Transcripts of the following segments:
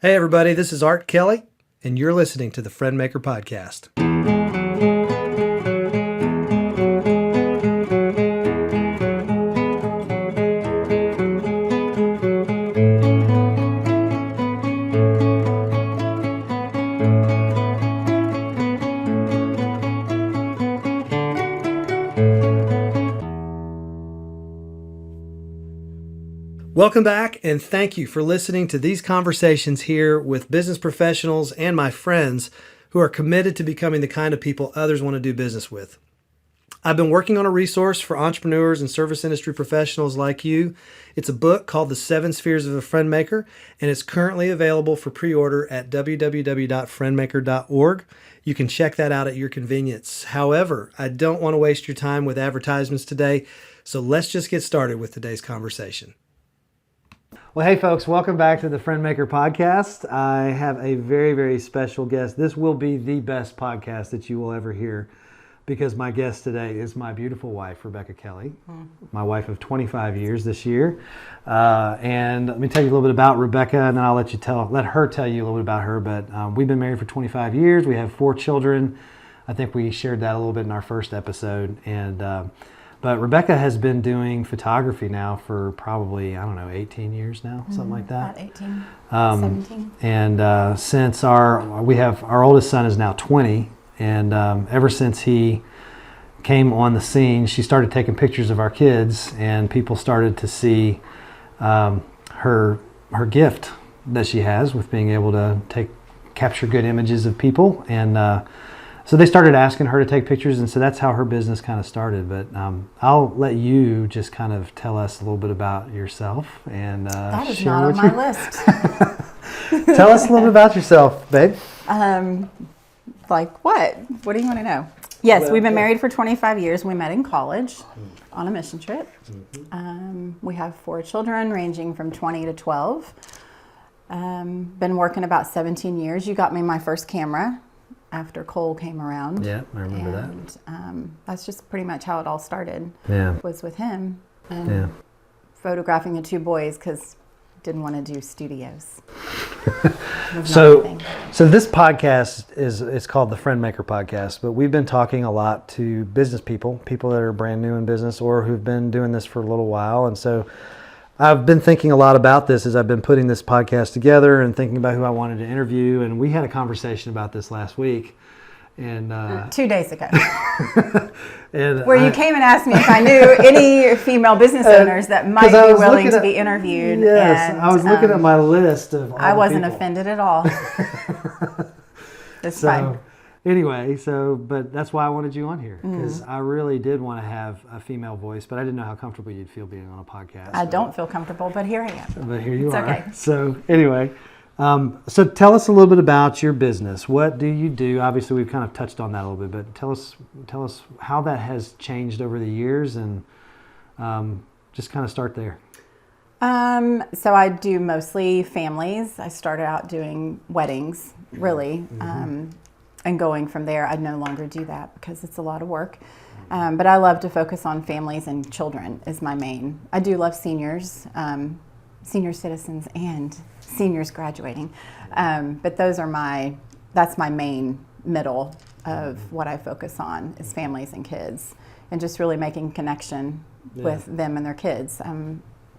Hey everybody, this is Art Kelly, and you're listening to the Friend Maker Podcast. Welcome back, and thank you for listening to these conversations here with business professionals and my friends who are committed to becoming the kind of people others want to do business with. I've been working on a resource for entrepreneurs and service industry professionals like you. It's a book called The 7 Spheres of a Friend Maker, and it's currently available for pre-order at www.friendmaker.org. You can check that out at your convenience. However, I don't want to waste your time with advertisements today, so let's just get started with today's conversation. Well, hey folks, welcome back to the Friend Maker Podcast. I have a very, very special guest. This will be the best podcast that you will ever hear because my guest today is my beautiful wife, Rebecca Kelly, my wife of 25 years this year. And let me tell you a little bit about Rebecca, and then I'll let her tell you a little bit about her. But we've been married for 25 years. We have 4 children. I think we shared that a little bit in our first episode. But Rebecca has been doing photography now for probably, 18 years now, something like that. About 18, 17. And since our oldest son is now 20, and ever since he came on the scene, she started taking pictures of our kids, and people started to see her gift that she has with being able to capture good images of people. And so they started asking her to take pictures, and so that's how her business kind of started. But I'll let you just kind of tell us a little bit about yourself and that is not on my list. Tell us a little bit about yourself, babe. Like what? What do you want to know? Yes, we've been married for 25 years. We met in college on a mission trip. We have 4 children ranging from 20 to 12. Been working about 17 years. You got me my first camera after Cole came around. Yeah, I remember that. And that's just pretty much how it all started. Yeah. Was with him and photographing the 2 boys because didn't want to do studios. So this podcast it's called the Friend Maker Podcast, but we've been talking a lot to business people that are brand new in business or who've been doing this for a little while. And so I've been thinking a lot about this as I've been putting this podcast together and thinking about who I wanted to interview. And we had a conversation about this last week. And 2 days ago. and Where you came and asked me if I knew any female business owners that might be willing to be interviewed. Yes, and, I was looking at my list of all I wasn't people. offended at all. It's fine. Anyway, but that's why I wanted you on here, because I really did want to have a female voice, but I didn't know how comfortable you'd feel being on a podcast. I don't feel comfortable, but here I am. But here you it's are. Okay. So anyway, so tell us a little bit about your business. What do you do? Obviously, we've kind of touched on that a little bit, but tell us how that has changed over the years, and just kind of start there. So I do mostly families. I started out doing weddings, really. And going from there, I'd no longer do that because it's a lot of work. But I love to focus on families and children is my main. I do love seniors, senior citizens and seniors graduating. But that's my main middle of what I focus on is families and kids and just really making connection with them and their kids.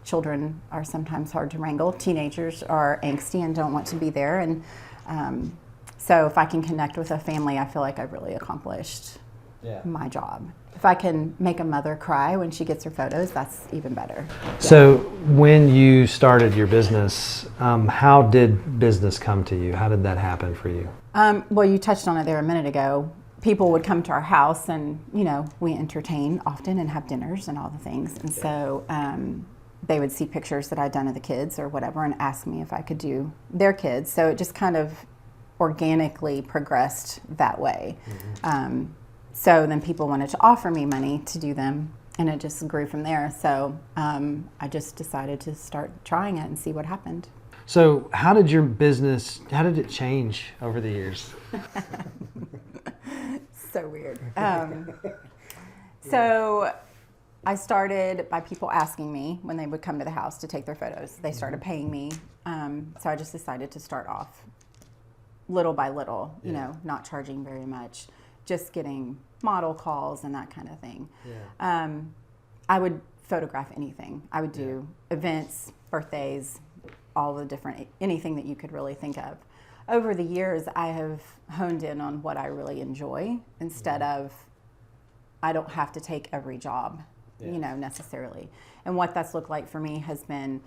Children are sometimes hard to wrangle. Teenagers are angsty and don't want to be there. And so if I can connect with a family, I feel like I've really accomplished my job. If I can make a mother cry when she gets her photos, that's even better. So when you started your business, how did business come to you? How did that happen for you? Well, you touched on it there a minute ago. People would come to our house and, we entertain often and have dinners and all the things. And so they would see pictures that I'd done of the kids or whatever and ask me if I could do their kids. So it just kind of organically progressed that way. So then people wanted to offer me money to do them, and it just grew from there. So I just decided to start trying it and see what happened. So how did it change over the years? So weird. So I started by people asking me when they would come to the house to take their photos. They started paying me. So I just decided to start off little by little, you know, not charging very much, just getting model calls and that kind of thing. I would photograph anything. I would do events, birthdays, all the different, anything that you could really think of. Over the years, I have honed in on what I really enjoy instead of, I don't have to take every job, you know, necessarily. And what that's looked like for me has been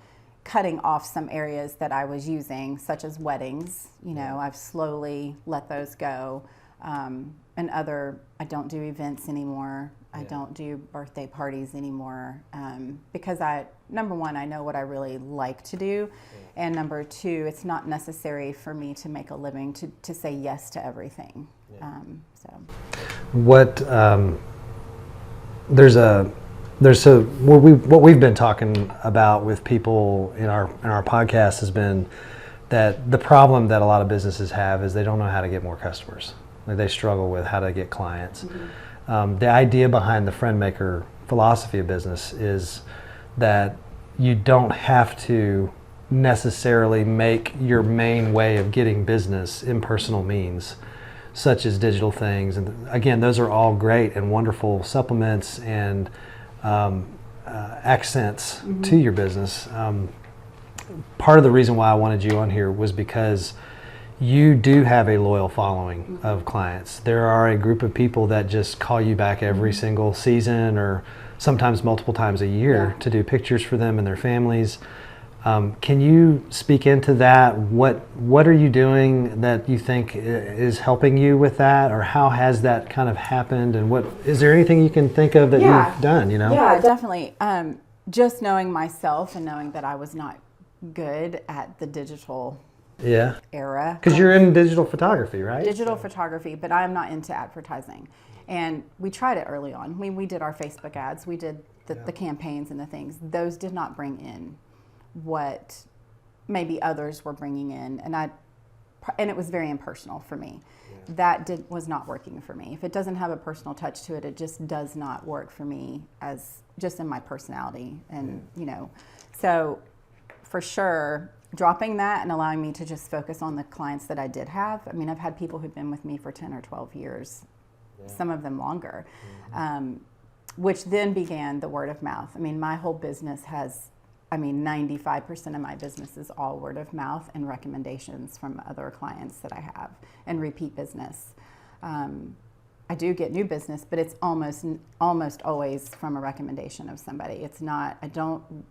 cutting off some areas that I was using, such as weddings. You know, I've slowly let those go. And I don't do events anymore. I don't do birthday parties anymore because number one, I know what I really like to do. And number two, it's not necessary for me to make a living to say yes to everything. What what we've been talking about with people in our podcast has been that the problem that a lot of businesses have is they don't know how to get more customers. Like they struggle with how to get clients. The idea behind the Friend Maker philosophy of business is that you don't have to necessarily make your main way of getting business impersonal means, such as digital things. And again, those are all great and wonderful supplements and accents to your business. Part of the reason why I wanted you on here was because you do have a loyal following of clients. There are a group of people that just call you back every single season or sometimes multiple times a year to do pictures for them and their families. Can you speak into that? What are you doing that you think is helping you with that, or how has that kind of happened? And is there anything you can think of that you've done? You know? Yeah, definitely. Just knowing myself and knowing that I was not good at the digital era. Because you're in digital photography, right? Digital photography, but I'm not into advertising. And we tried it early on. We did our Facebook ads. We did the campaigns and the things. Those did not bring in what maybe others were bringing in, and it was very impersonal for me. That was not working for me. If it doesn't have a personal touch to it, it just does not work for me as just in my personality. And you know, so for sure, dropping that and allowing me to just focus on the clients that I did have. I mean, I've had people who've been with me for 10 or 12 years, some of them longer, which then began the word of mouth. I mean, my whole business 95% of my business is all word of mouth and recommendations from other clients that I have and repeat business. I do get new business, but it's almost always from a recommendation of somebody. It's not,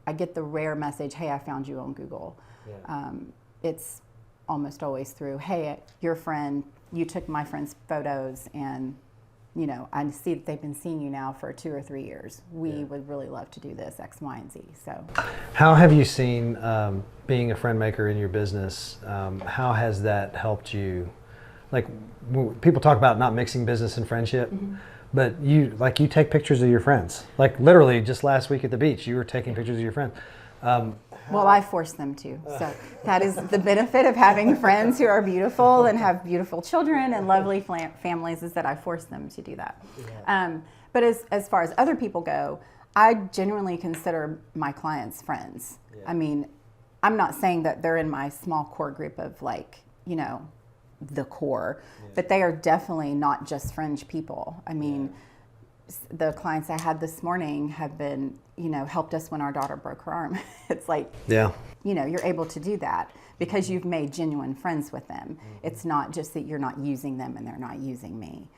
I get the rare message, hey, I found you on Google. It's almost always through, hey, your friend, you took my friend's photos and you know, I see that they've been seeing you now for 2 or 3 years. We would really love to do this, X, Y, and Z. So, how have you seen being a friend maker in your business? How has that helped you? Like, people talk about not mixing business and friendship, but you take pictures of your friends. Like literally, just last week at the beach, you were taking pictures of your friends. Well, I force them to. So that is the benefit of having friends who are beautiful and have beautiful children and lovely families, is that I force them to do that. But as far as other people go, I genuinely consider my clients friends. I mean, I'm not saying that they're in my small core group of the core, but they are definitely not just fringe people. I mean, the clients I had this morning have been, helped us when our daughter broke her arm. It's like, you're able to do that because you've made genuine friends with them. It's not just that you're not using them and they're not using me.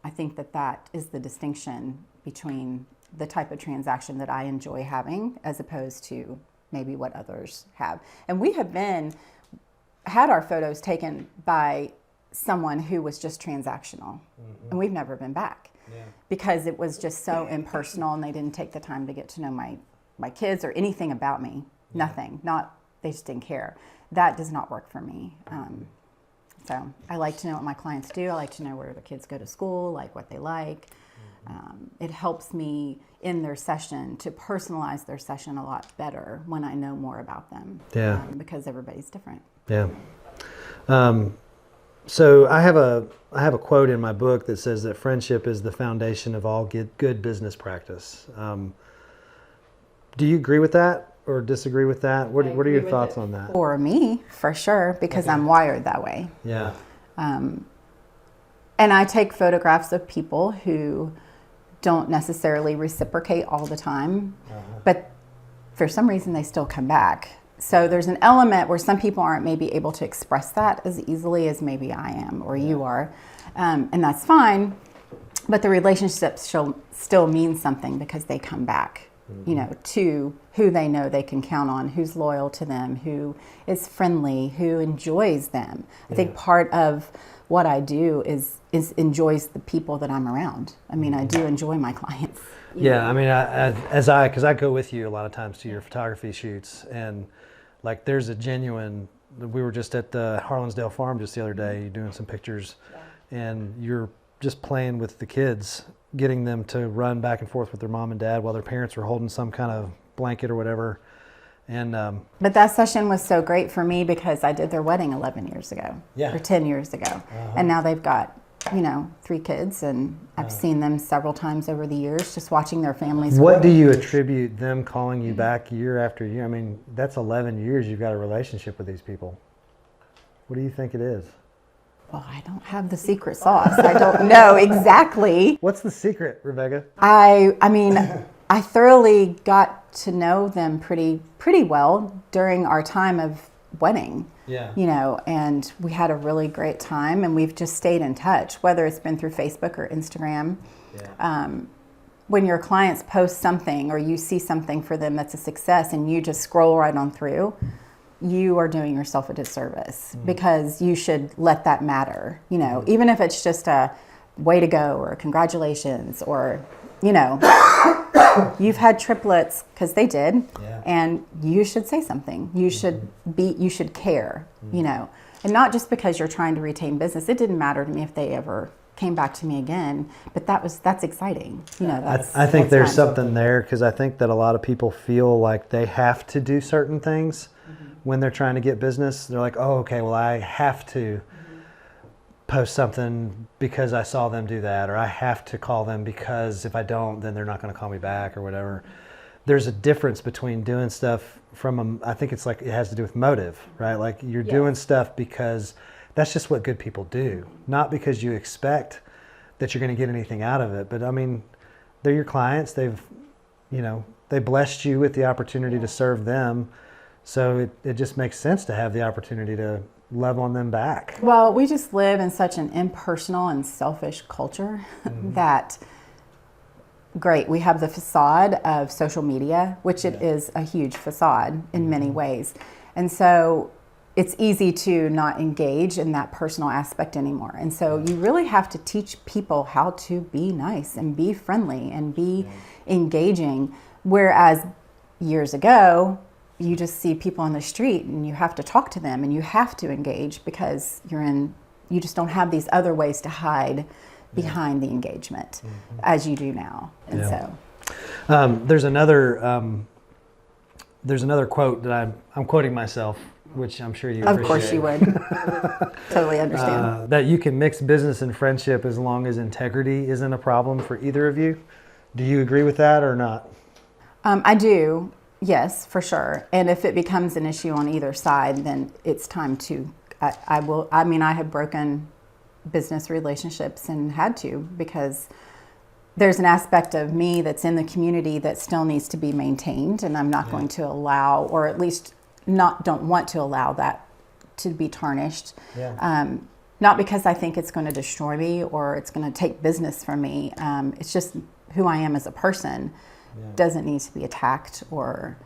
I think that is the distinction between the type of transaction that I enjoy having as opposed to maybe what others have. And we have had our photos taken by someone who was just transactional, and we've never been back. Because it was just so impersonal and they didn't take the time to get to know my kids or anything about me. Nothing. They just didn't care. That does not work for me. So I like to know what my clients do. I like to know where the kids go to school, like what they like. It helps me in their session to personalize their session a lot better when I know more about them. Because everybody's different. So I have a quote in my book that says that friendship is the foundation of all good business practice. Do you agree with that or disagree with that? What are your thoughts on that? For me, for sure, because I'm wired that way. Yeah. And I take photographs of people who don't necessarily reciprocate all the time, but for some reason they still come back. So there's an element where some people aren't maybe able to express that as easily as maybe I am or you are. And that's fine, but the relationships still mean something because they come back, you know, to who they know they can count on, who's loyal to them, who is friendly, who enjoys them. I think part of what I do is enjoys the people that I'm around. I mean, I do enjoy my clients. Yeah, I mean, because I go with you a lot of times to your photography shoots, and like there's a genuine. We were just at the Harlansdale Farm just the other day doing some pictures, and you're just playing with the kids, getting them to run back and forth with their mom and dad while their parents were holding some kind of blanket or whatever. And but that session was so great for me because I did their wedding 11 years ago, or 10 years ago, and now they've got, you know, 3 kids, and I've seen them several times over the years, just watching their families. What do you attribute them calling you back year after year? I mean, that's 11 years you've got a relationship with these people. What do you think it is? Well, I don't have the secret sauce. I don't know exactly. What's the secret, Rebecca? I mean, I thoroughly got to know them pretty well during our time of wedding. Yeah. You know, and we had a really great time, and we've just stayed in touch, whether it's been through Facebook or Instagram. Yeah. When your clients post something or you see something for them that's a success and you just scroll right on through, you are doing yourself a disservice because you should let that matter. You know, even if it's just a way to go or congratulations or, you know, you've had triplets because they did, and you should say something. You should care, you know, and not just because you're trying to retain business. It didn't matter to me if they ever came back to me again, but that's exciting. You know, I think there's something there because I think that a lot of people feel like they have to do certain things when they're trying to get business. They're like, oh, okay, well, I have to post something because I saw them do that, or I have to call them because if I don't, then they're not going to call me back or whatever. There's a difference between doing stuff I think it's like it has to do with motive, right? Like you're doing stuff because that's just what good people do, not because you expect that you're going to get anything out of it. But I mean, they're your clients. They blessed you with the opportunity to serve them. So it just makes sense to have the opportunity to love on them back. Well, we just live in such an impersonal and selfish culture that, great, we have the facade of social media, which it is a huge facade in many ways. And so it's easy to not engage in that personal aspect anymore. And so you really have to teach people how to be nice and be friendly and be engaging. Whereas years ago, you just see people on the street and you have to talk to them and you have to engage because you just don't have these other ways to hide behind the engagement as you do now. And so there's another quote that I'm quoting myself, which I'm sure you appreciate. Of course you would. Totally understand. That you can mix business and friendship as long as integrity isn't a problem for either of you. Do you agree with that or not? I do. Yes, for sure. And if it becomes an issue on either side, then it's time to, I have broken business relationships and had to, because there's an aspect of me that's in the community that still needs to be maintained, and I'm not going to allow, or at least don't want to allow that to be tarnished. Not because I think it's going to destroy me or it's going to take business from me. It's just who I am as a person. Doesn't need to be attacked or,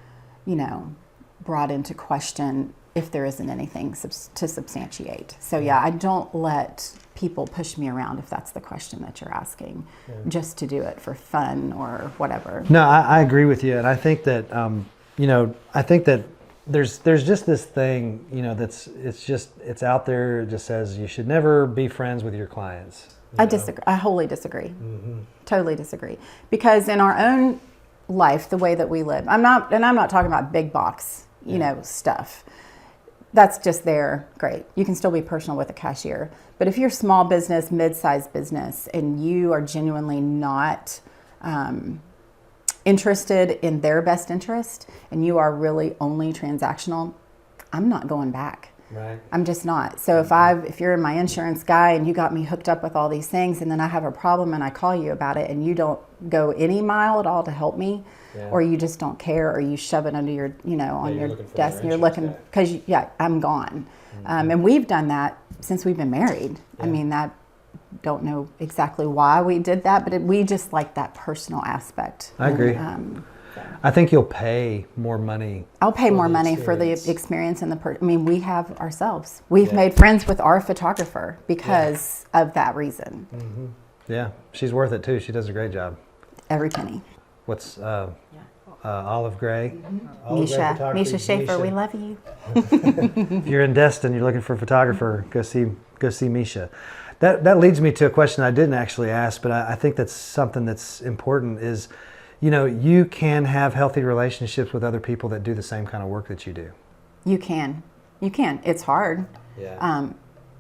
brought into question if there isn't anything to substantiate. So I don't let people push me around, if that's the question that you're asking, just to do it for fun or whatever. No, I agree with you, and I think that I think that there's just this thing, it's out there. It just says you should never be friends with your clients. I disagree. I wholly disagree. Totally disagree. Because in our own life, the way that we live, I'm not talking about big box, stuff. that's just there, great. You can still be personal with a cashier. But if you're small business, mid-sized business, and you are genuinely not interested in their best interest, and you are really only transactional, I'm not going back. Right. I'm just not. So if you're my insurance guy and you got me hooked up with all these things, and then I have a problem and I call you about it, and you don't go any mile at all to help me, or you just don't care, or you shove it under your, on your desk, and you're looking because I'm gone. And we've done that since we've been married. I mean, that don't know exactly why we did that, but we just like that personal aspect. I agree. I think you'll pay more money. I'll pay more money for the experience and we have ourselves. We've made friends with our photographer because of that reason. Mm-hmm. Yeah, she's worth it too. She does a great job. Every penny. What's Olive Gray? Mm-hmm. Misha Schaefer, we love you. If you're in Destin, you're looking for a photographer, go see Misha. That leads me to a question I didn't actually ask, but I think that's something that's important is, you can have healthy relationships with other people that do the same kind of work that you do. You can. It's hard. Yeah.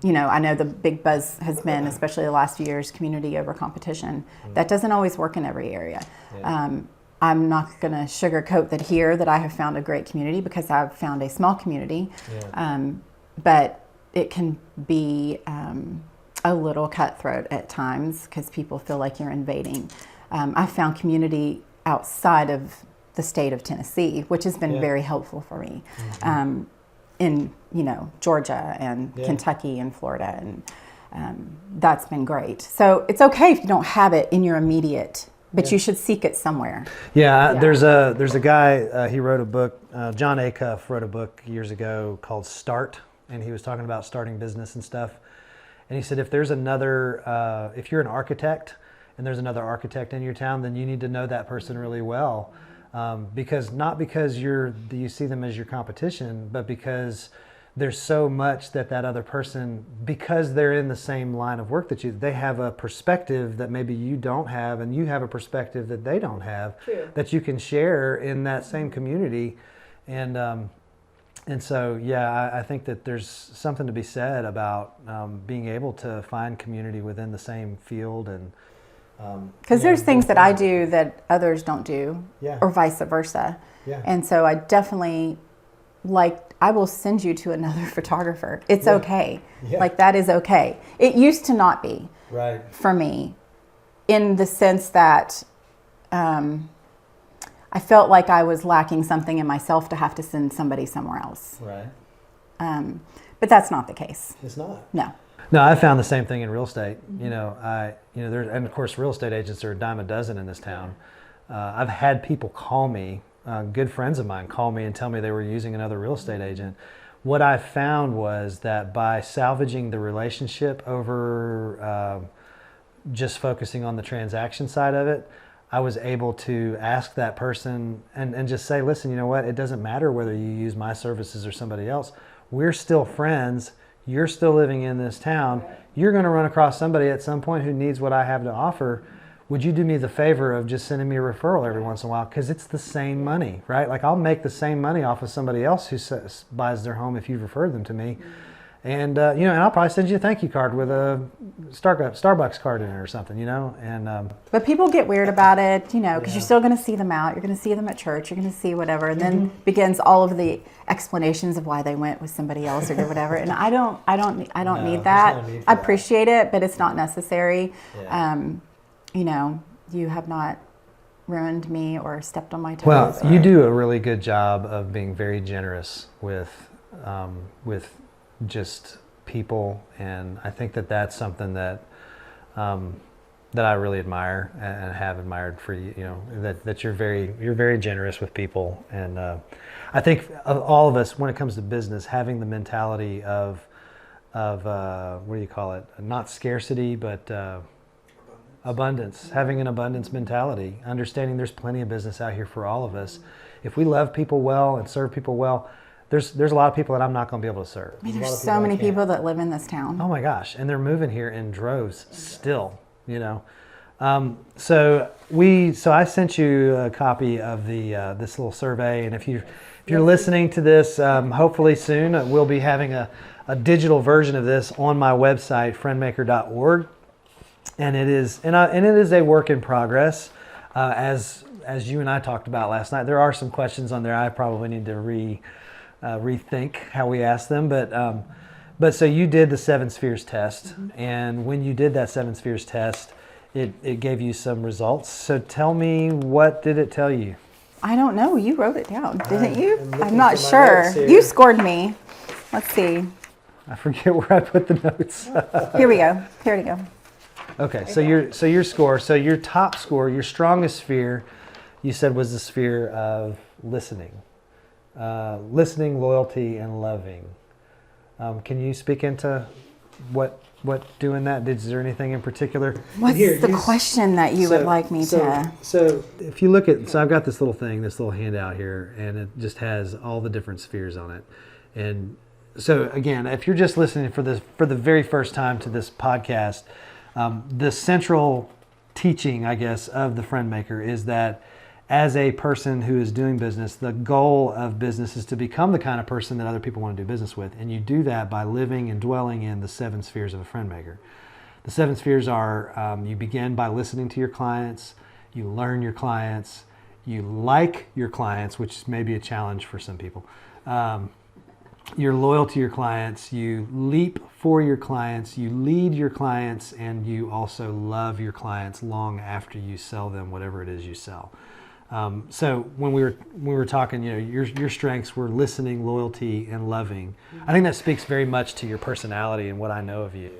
I know the big buzz has been, especially the last few years, community over competition. That doesn't always work in every area. Yeah. I'm not going to sugarcoat that I have found a great community, because I've found a small community. Yeah. But it can be a little cutthroat at times because people feel like you're invading. I found community outside of the state of Tennessee, which has been very helpful for me. Mm-hmm. In Georgia and Kentucky and Florida, and that's been great. So it's okay if you don't have it in your immediate, but you should seek it somewhere. Yeah, there's a guy, he wrote a book, John Acuff wrote a book years ago called Start, and he was talking about starting business and stuff. And he said, if you're an architect and there's another architect in your town, then you need to know that person really well. Because you see them as your competition, but because there's so much that other person, because they're in the same line of work that they have a perspective that maybe you don't have, and you have a perspective that they don't have. True. That you can share in that same community. And so, I think that there's something to be said about being able to find community within the same field. And because there's things that I do that others don't do, or vice versa. Yeah. And so I definitely I will send you to another photographer. It's okay. Yeah. That is okay. It used to not be for me, in the sense that I felt like I was lacking something in myself to have to send somebody somewhere else. Right. But that's not the case. It's not. No. No, I found the same thing in real estate. And of course, real estate agents are a dime a dozen in this town. I've had people call me, good friends of mine call me and tell me they were using another real estate agent. What I found was that by salvaging the relationship over just focusing on the transaction side of it, I was able to ask that person and just say, listen, you know what? It doesn't matter whether you use my services or somebody else. We're still friends. You're still living in this town. You're going to run across somebody at some point who needs what I have to offer. Would you do me the favor of just sending me a referral every once in a while? Because it's the same money, right? I'll make the same money off of somebody else who buys their home if you've referred them to me. And, and I'll probably send you a thank you card with a Starbucks card in it or something, And but people get weird about it, because you're still going to see them out. You're going to see them at church. You're going to see whatever. And then begins all of the explanations of why they went with somebody else or did whatever. And I don't need that. I appreciate it, but it's not necessary. Yeah. You have not ruined me or stepped on my toes. Well, you do a really good job of being very generous with just people, and I think that that's something that that I really admire and have admired for you. That you're very generous with people, and I think of all of us when it comes to business, having the mentality of what do you call it? Not scarcity, but abundance. Having an abundance mentality, understanding there's plenty of business out here for all of us. If we love people well and serve people well, there's a lot of people that I'm not going to be able to serve. There's so many people that live in this town. Oh my gosh, and they're moving here in droves still, So I sent you a copy of the this little survey, and if If you're listening to this, hopefully soon, we'll be having a digital version of this on my website, friendmaker.org. And it is a work in progress. As you and I talked about last night, there are some questions on there I probably need to rethink how we ask them. But so you did the 7 spheres test, and when you did that 7 spheres test, it gave you some results. So tell me, what did it tell you? I don't know. You wrote it down, didn't you? I'm not sure. You scored me. Let's see. I forget where I put the notes. Here we go. Here we go. Okay, so your score, so your top score, your strongest sphere, you said was the sphere of listening, loyalty, and loving. Can you speak into what doing that? Is there anything in particular? What's the question that you would like me to? So if you look at, so I've got this little handout here, and it just has all the different spheres on it. And so again, if you're just listening for the very first time to this podcast, the central teaching, I guess, of the Friend Maker is that as a person who is doing business, the goal of business is to become the kind of person that other people want to do business with. And you do that by living and dwelling in the 7 spheres of a Friend Maker. The 7 spheres are, you begin by listening to your clients, you learn your clients, you like your clients, which may be a challenge for some people. You're loyal to your clients, you leap for your clients, you lead your clients, and you also love your clients long after you sell them whatever it is you sell. So when we were talking, your strengths were listening, loyalty, and loving. I think that speaks very much to your personality and what I know of you.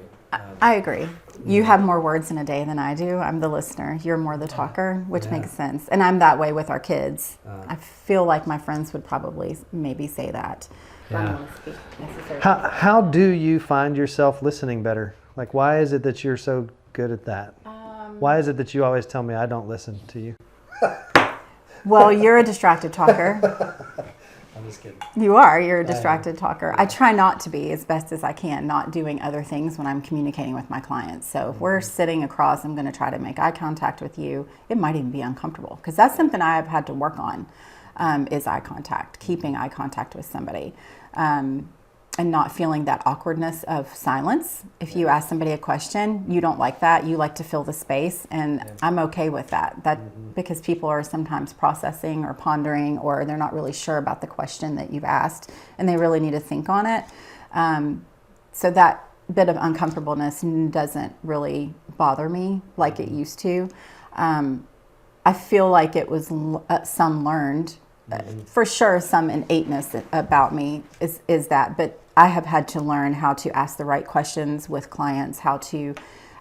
I agree. You have more words in a day than I do. I'm the listener. You're more the talker, which makes sense. And I'm that way with our kids. I feel like my friends would probably maybe say that. Yeah. How do you find yourself listening better? Like, why is it that you're so good at that? Why is it that you always tell me I don't listen to you? Well, you're a distracted talker. I'm just kidding. You are. You're a distracted talker. I try not to be as best as I can, not doing other things when I'm communicating with my clients. So if we're sitting across, I'm going to try to make eye contact with you. It might even be uncomfortable because that's something I've had to work on, is eye contact, keeping eye contact with somebody. And not feeling that awkwardness of silence. If you ask somebody a question, you don't like that. You like to fill the space, and I'm okay with that. Because people are sometimes processing or pondering, or they're not really sure about the question that you've asked, and they really need to think on it. So that bit of uncomfortableness doesn't really bother me like it used to. I feel like it was some learned. For sure, some innateness about me is that, but I have had to learn how to ask the right questions with clients, how to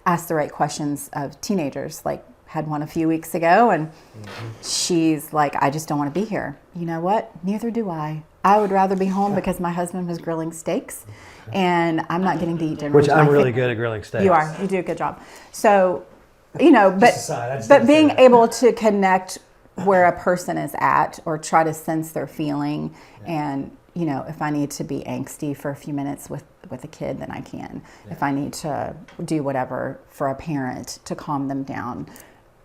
ask the right questions of teenagers. Like, had one a few weeks ago, and she's like, I just don't want to be here. You know what? Neither do I. I would rather be home because my husband was grilling steaks, and I'm not getting to eat dinner. Which I'm really good at grilling steaks. You are. You do a good job. So, but being able to connect where a person is at, or try to sense their feeling, and if I need to be angsty for a few minutes with a kid, then I can. If I need to do whatever for a parent to calm them down,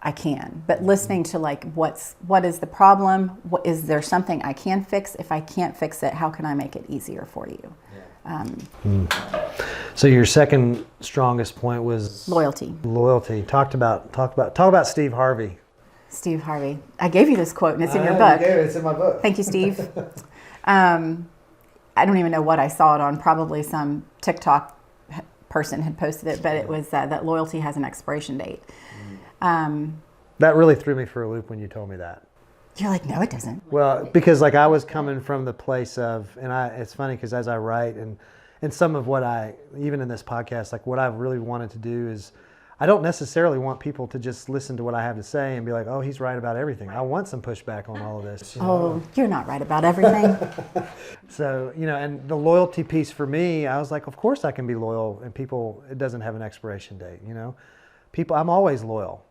I can. But listening to what is the problem? Is there something I can fix? If I can't fix it, how can I make it easier for you? So your second strongest point was loyalty. Talk about Steve Harvey. Steve Harvey. I gave you this quote, and it's in your book. It's in my book. Thank you, Steve. I don't even know what I saw it on. Probably some TikTok person had posted it, but it was that loyalty has an expiration date. That really threw me for a loop when you told me that. You're like, no, it doesn't. Well, because I was coming from the place of, it's funny because as I write and some of what even in this podcast, what I've really wanted to do is, I don't necessarily want people to just listen to what I have to say and be like, oh, he's right about everything. I want some pushback on all of this. Oh, you're not right about everything. So, and the loyalty piece for me, I was like, of course I can be loyal, and it doesn't have an expiration date, People, I'm always loyal.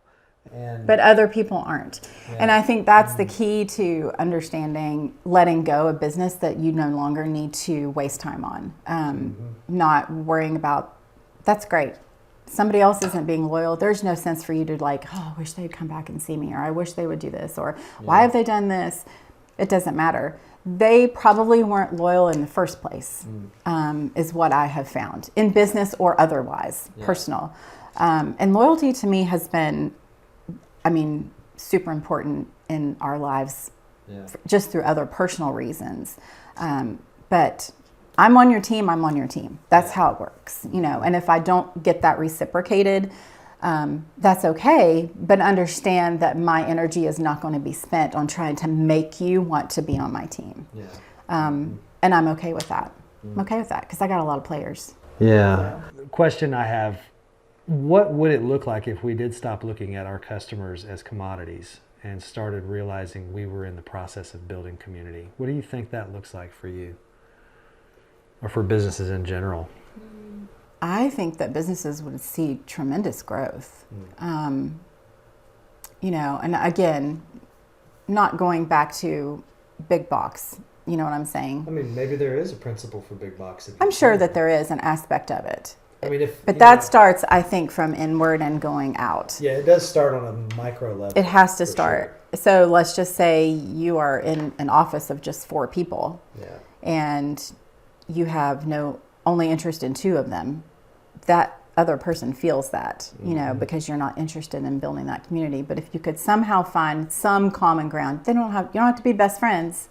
But other people aren't. Yeah. And I think that's the key to understanding, letting go of business that you no longer need to waste time on. Not worrying about, that's great. Somebody else isn't being loyal. There's no sense for you to I wish they'd come back and see me, or I wish they would do this, or why have they done this? It doesn't matter. they probably weren't loyal in the first place, is what I have found in business or otherwise, personal. And loyalty to me has been, super important in our lives, just through other personal reasons. But I'm on your team, I'm on your team. That's how it works, and if I don't get that reciprocated, that's okay, but understand that my energy is not going to be spent on trying to make you want to be on my team. And I'm okay with that. I'm okay with that because I got a lot of players. Yeah. Question I have, what would it look like if we did stop looking at our customers as commodities and started realizing we were in the process of building community? What do you think that looks like for you or for businesses in general? I think that businesses would see tremendous growth. And again, not going back to big box, you know what I'm saying? Maybe there is a principle for big box. I'm sure that there is an aspect of it. But that starts, I think, from inward and going out. Yeah, it does start on a micro level. It has to start. Sure. So let's just say you are in an office of just 4 people. And you have only interest in 2 of them. That other person feels that, because you're not interested in building that community. But if you could somehow find some common ground, you don't have to be best friends.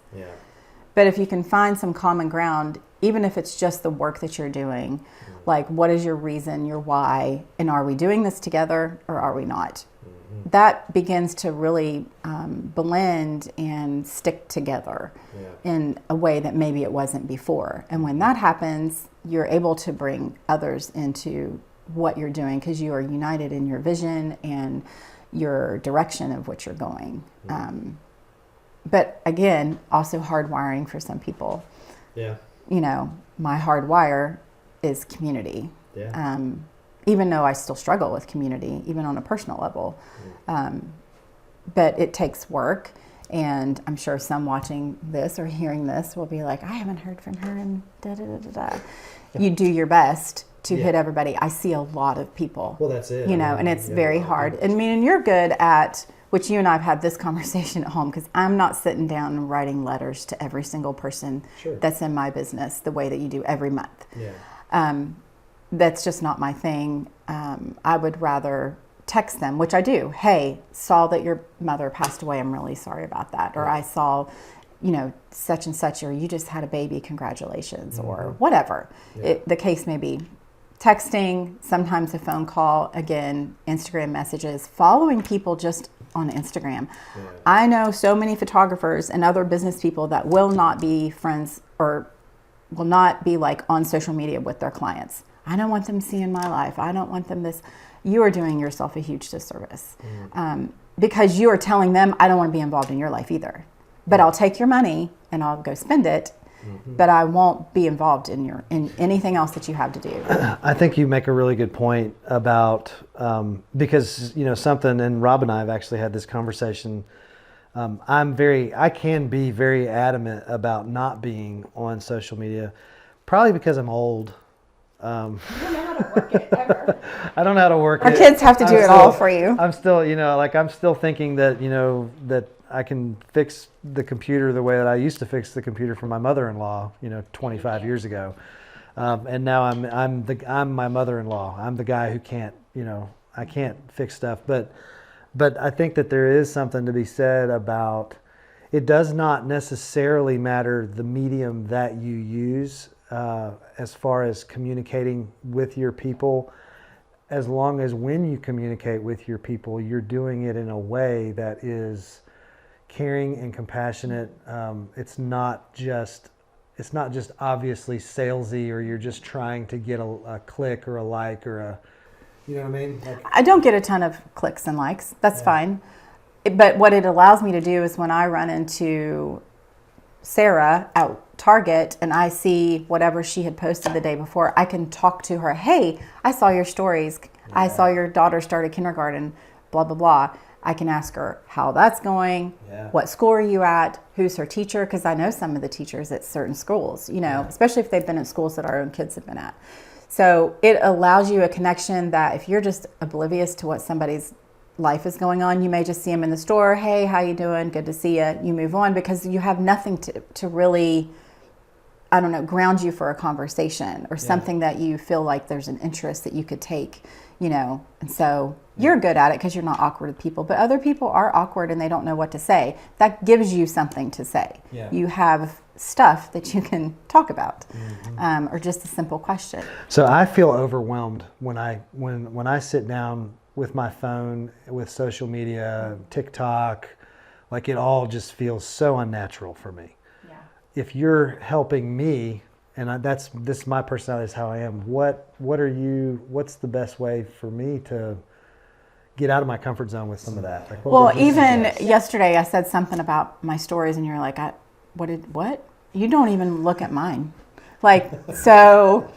But if you can find some common ground, even if it's just the work that you're doing, like what is your reason, your why, and are we doing this together or are we not? That begins to really blend and stick together in a way that maybe it wasn't before. And when that happens, you're able to bring others into what you're doing because you are united in your vision and your direction of what you're going. But again, also hardwiring for some people. My hardwire is community. Even though I still struggle with community, even on a personal level. But it takes work. And I'm sure some watching this or hearing this will be like, I haven't heard from her and da-da-da-da-da. You do your best to hit everybody. I see a lot of people. Well, that's it. And it's very hard. And you're good at, which you and I have had this conversation at home, because I'm not sitting down and writing letters to every single person that's in my business the way that you do every month. That's just not my thing. I would rather text them, which I do. Hey, saw that your mother passed away. I'm really sorry about that. Or I saw, such and such, or you just had a baby. Congratulations, or whatever the case may be. Texting, sometimes a phone call, again, Instagram messages, following people just on Instagram. I know so many photographers and other business people that will not be friends or will not be like on social media with their clients. I don't want them seeing my life. I don't want them this. You are doing yourself a huge disservice because you are telling them, I don't want to be involved in your life either. But I'll take your money and I'll go spend it, but I won't be involved in anything else that you have to do. I think you make a really good point about, because, something, and Rob and I have actually had this conversation. I can be very adamant about not being on social media, probably because I'm old. You don't know how to work it ever. I don't know how to work it. Our kids have to do it all for you. I'm still, I'm still thinking that, that I can fix the computer the way that I used to fix the computer for my mother-in-law, 25 years ago. And now I'm my mother-in-law. I'm the guy who can't, I can't fix stuff. But I think that there is something to be said about, it does not necessarily matter the medium that you use as far as communicating with your people, as long as when you communicate with your people, you're doing it in a way that is caring and compassionate. It's not just obviously salesy, or you're just trying to get a click or a like or a, you know what I mean? I don't get a ton of clicks and likes. That's fine. But what it allows me to do is when I run into Sarah at Target and I see whatever she had posted the day before, I can talk to her. Hey, I saw your stories. I saw your daughter started kindergarten, blah, blah, blah. I can ask her how that's going. What school are you at? Who's her teacher? Because I know some of the teachers at certain schools, especially if they've been in schools that our own kids have been at. So it allows you a connection that if you're just oblivious to what somebody's life is going on. You may just see them in the store. Hey, how you doing? Good to see you. You move on because you have nothing to really, I don't know, ground you for a conversation or something that you feel like there's an interest that you could take, and so you're good at it because you're not awkward with people, but other people are awkward and they don't know what to say. That gives you something to say. Yeah. You have stuff that you can talk about, or just a simple question. So I feel overwhelmed when I sit down with my phone, with social media, TikTok, like it all just feels so unnatural for me. Yeah. If you're helping me, and this is my personality, is how I am. What's the best way for me to get out of my comfort zone with some of that? Like, well, even yesterday I said something about my stories and you're like, what? You don't even look at mine. Like, so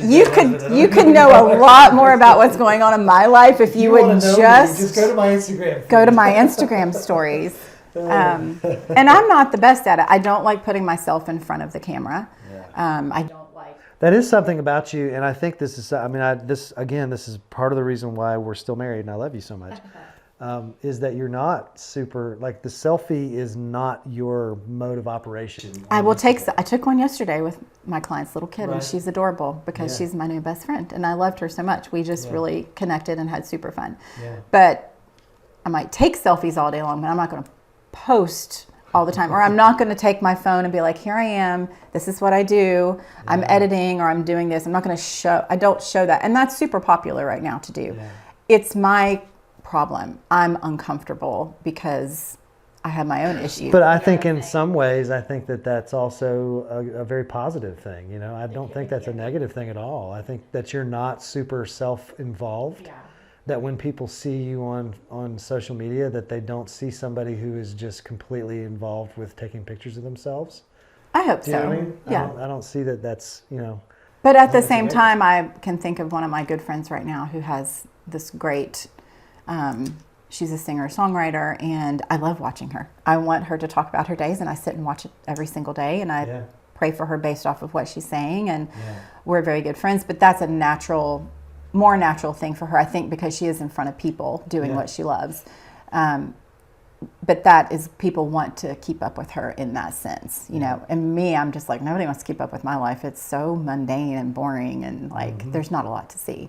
you could know a lot more about what's going on in my life if you would just go to my Instagram. Go to my Instagram stories. And I'm not the best at it. I don't like putting myself in front of the camera. I don't like. That is something about you, and I think this is. I mean, this is part of the reason why we're still married, and I love you so much. Is that you're not super, like, the selfie is not your mode of operation. I took one yesterday with my client's little kid, and she's adorable because she's my new best friend, and I loved her so much. We just really connected and had super fun. Yeah. But I might take selfies all day long, but I'm not going to post all the time, or I'm not going to take my phone and be like, here I am, this is what I do, I'm editing, or I'm doing this. I'm not going to I don't show that, and that's super popular right now to do. It's my problem. I'm uncomfortable because I have my own issues. But I think in some ways, I think that that's also a very positive thing. I don't think that's a negative thing at all. I think that you're not super self-involved. That when people see you on social media, that they don't see somebody who is just completely involved with taking pictures of themselves. I hope so. You know what I mean? Yeah. I don't see that that's, But at the same time, I can think of one of my good friends right now who has this great, she's a singer-songwriter, and I love watching her. I want her to talk about her days, and I sit and watch it every single day, and I pray for her based off of what she's saying, and we're very good friends. But that's a more natural thing for her, I think, because she is in front of people doing what she loves. But that is, people want to keep up with her in that sense, and me, I'm just like, nobody wants to keep up with my life. It's so mundane and boring, and there's not a lot to see.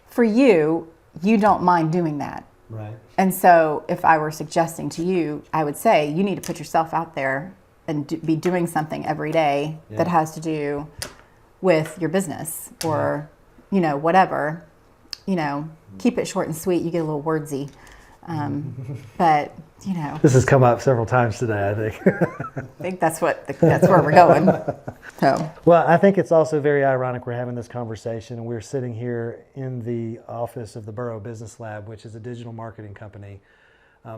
For you don't mind doing that. Right. And so if I were suggesting to you, I would say you need to put yourself out there and be doing something every day that has to do with your business or whatever, keep it short and sweet. You get a little wordsy. But, This has come up several times today, I think. I think that's where we're going. So. Well, I think it's also very ironic we're having this conversation and we're sitting here in the office of the Borough Business Lab, which is a digital marketing company.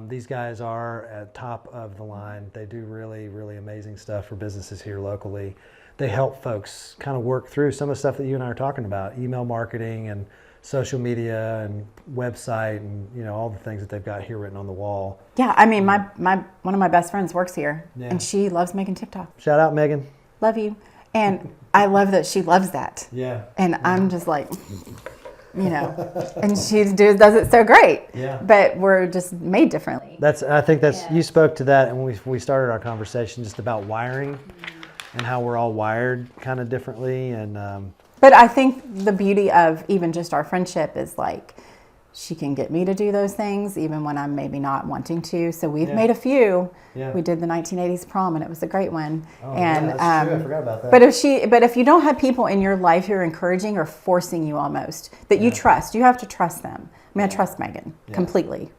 These guys are at top of the line. They do really, really amazing stuff for businesses here locally. They help folks kind of work through some of the stuff that you and I are talking about, email marketing and social media and website and all the things that they've got here written on the wall. Yeah, I mean, my one of my best friends works here, and she loves making TikTok. Shout out, Megan. Love you. And I love that she loves that. Yeah. And I'm just like, and she does it so great. Yeah. But we're just made differently. I think you spoke to that, and we started our conversation just about wiring and how we're all wired kind of differently, and. But I think the beauty of even just our friendship is like, she can get me to do those things even when I'm maybe not wanting to. So we've made a few. Yeah. We did the 1980s prom, and it was a great one. Oh, and that's true. I forgot about that. But if you don't have people in your life who are encouraging or forcing you almost that you trust, you have to trust them. I mean, I trust Megan completely.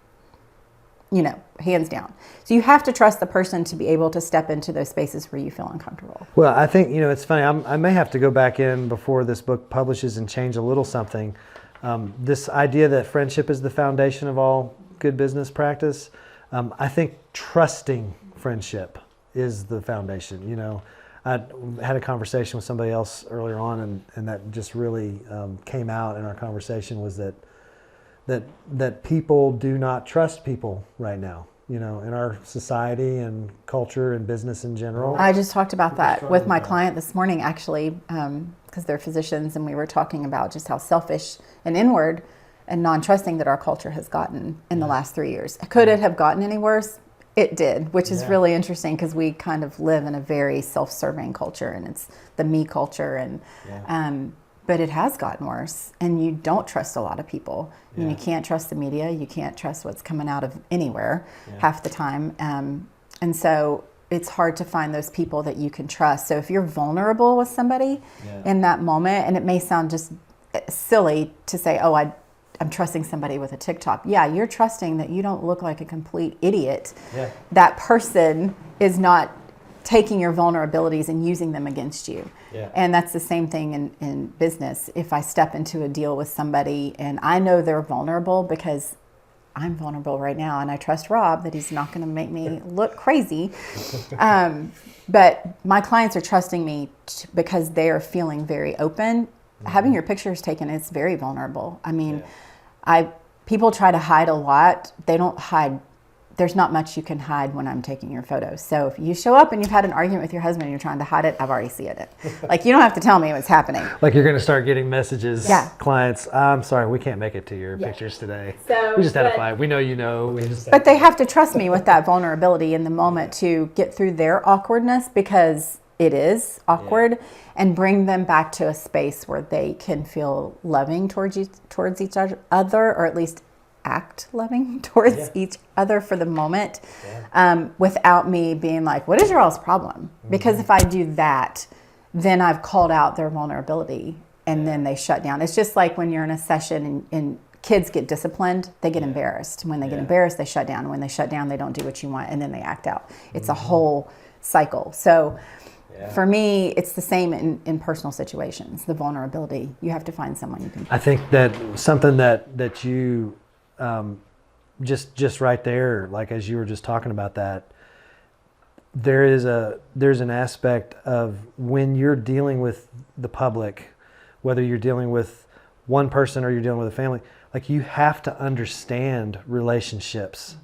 Hands down. So you have to trust the person to be able to step into those spaces where you feel uncomfortable. Well, I think, it's funny. I may have to go back in before this book publishes and change a little something. This idea that friendship is the foundation of all good business practice. I think trusting friendship is the foundation. I had a conversation with somebody else earlier on, and that just really came out in our conversation was that people do not trust people right now, in our society and culture and business in general. I just talked about that with my client this morning, actually, because they're physicians, and we were talking about just how selfish and inward and non-trusting that our culture has gotten in the last 3 years. Could it have gotten any worse? It did, which is really interesting because we kind of live in a very self-serving culture, and it's the me culture, and but it has gotten worse, and you don't trust a lot of people. I mean, you can't trust the media, you can't trust what's coming out of anywhere half the time, and so it's hard to find those people that you can trust. So if you're vulnerable with somebody in that moment, and it may sound just silly to say, oh, I'm trusting somebody with a TikTok. Yeah, you're trusting that you don't look like a complete idiot. Yeah. That person is not taking your vulnerabilities and using them against you. Yeah. And that's the same thing in business. If I step into a deal with somebody and I know they're vulnerable because I'm vulnerable right now, and I trust Rob that he's not going to make me look crazy. But my clients are trusting me because they are feeling very open. Having your pictures taken, it's very vulnerable. I mean, people try to hide a lot. They don't hide. There's not much you can hide when I'm taking your photos. So if you show up and you've had an argument with your husband and you're trying to hide it, I've already seen it. Like, you don't have to tell me what's happening. Like, you're going to start getting messages, clients, I'm sorry, we can't make it to your pictures today. So, we just had a fight. We know you know. But they have to trust me with that vulnerability in the moment to get through their awkwardness, because it is awkward, and bring them back to a space where they can feel loving towards each other, or at least act loving towards each other for the moment, without me being like, what is your all's problem? Because if I do that, then I've called out their vulnerability, and then they shut down. It's just like when you're in a session and kids get disciplined, they get embarrassed. When they get embarrassed, they shut down. When they shut down, they don't do what you want, and then they act out. It's a whole cycle. So for me, it's the same in personal situations. The vulnerability, you have to find someone you can. I think that something that you just right there, like as you were just talking about that, there's an aspect of when you're dealing with the public, whether you're dealing with one person or you're dealing with a family, like, you have to understand relationships.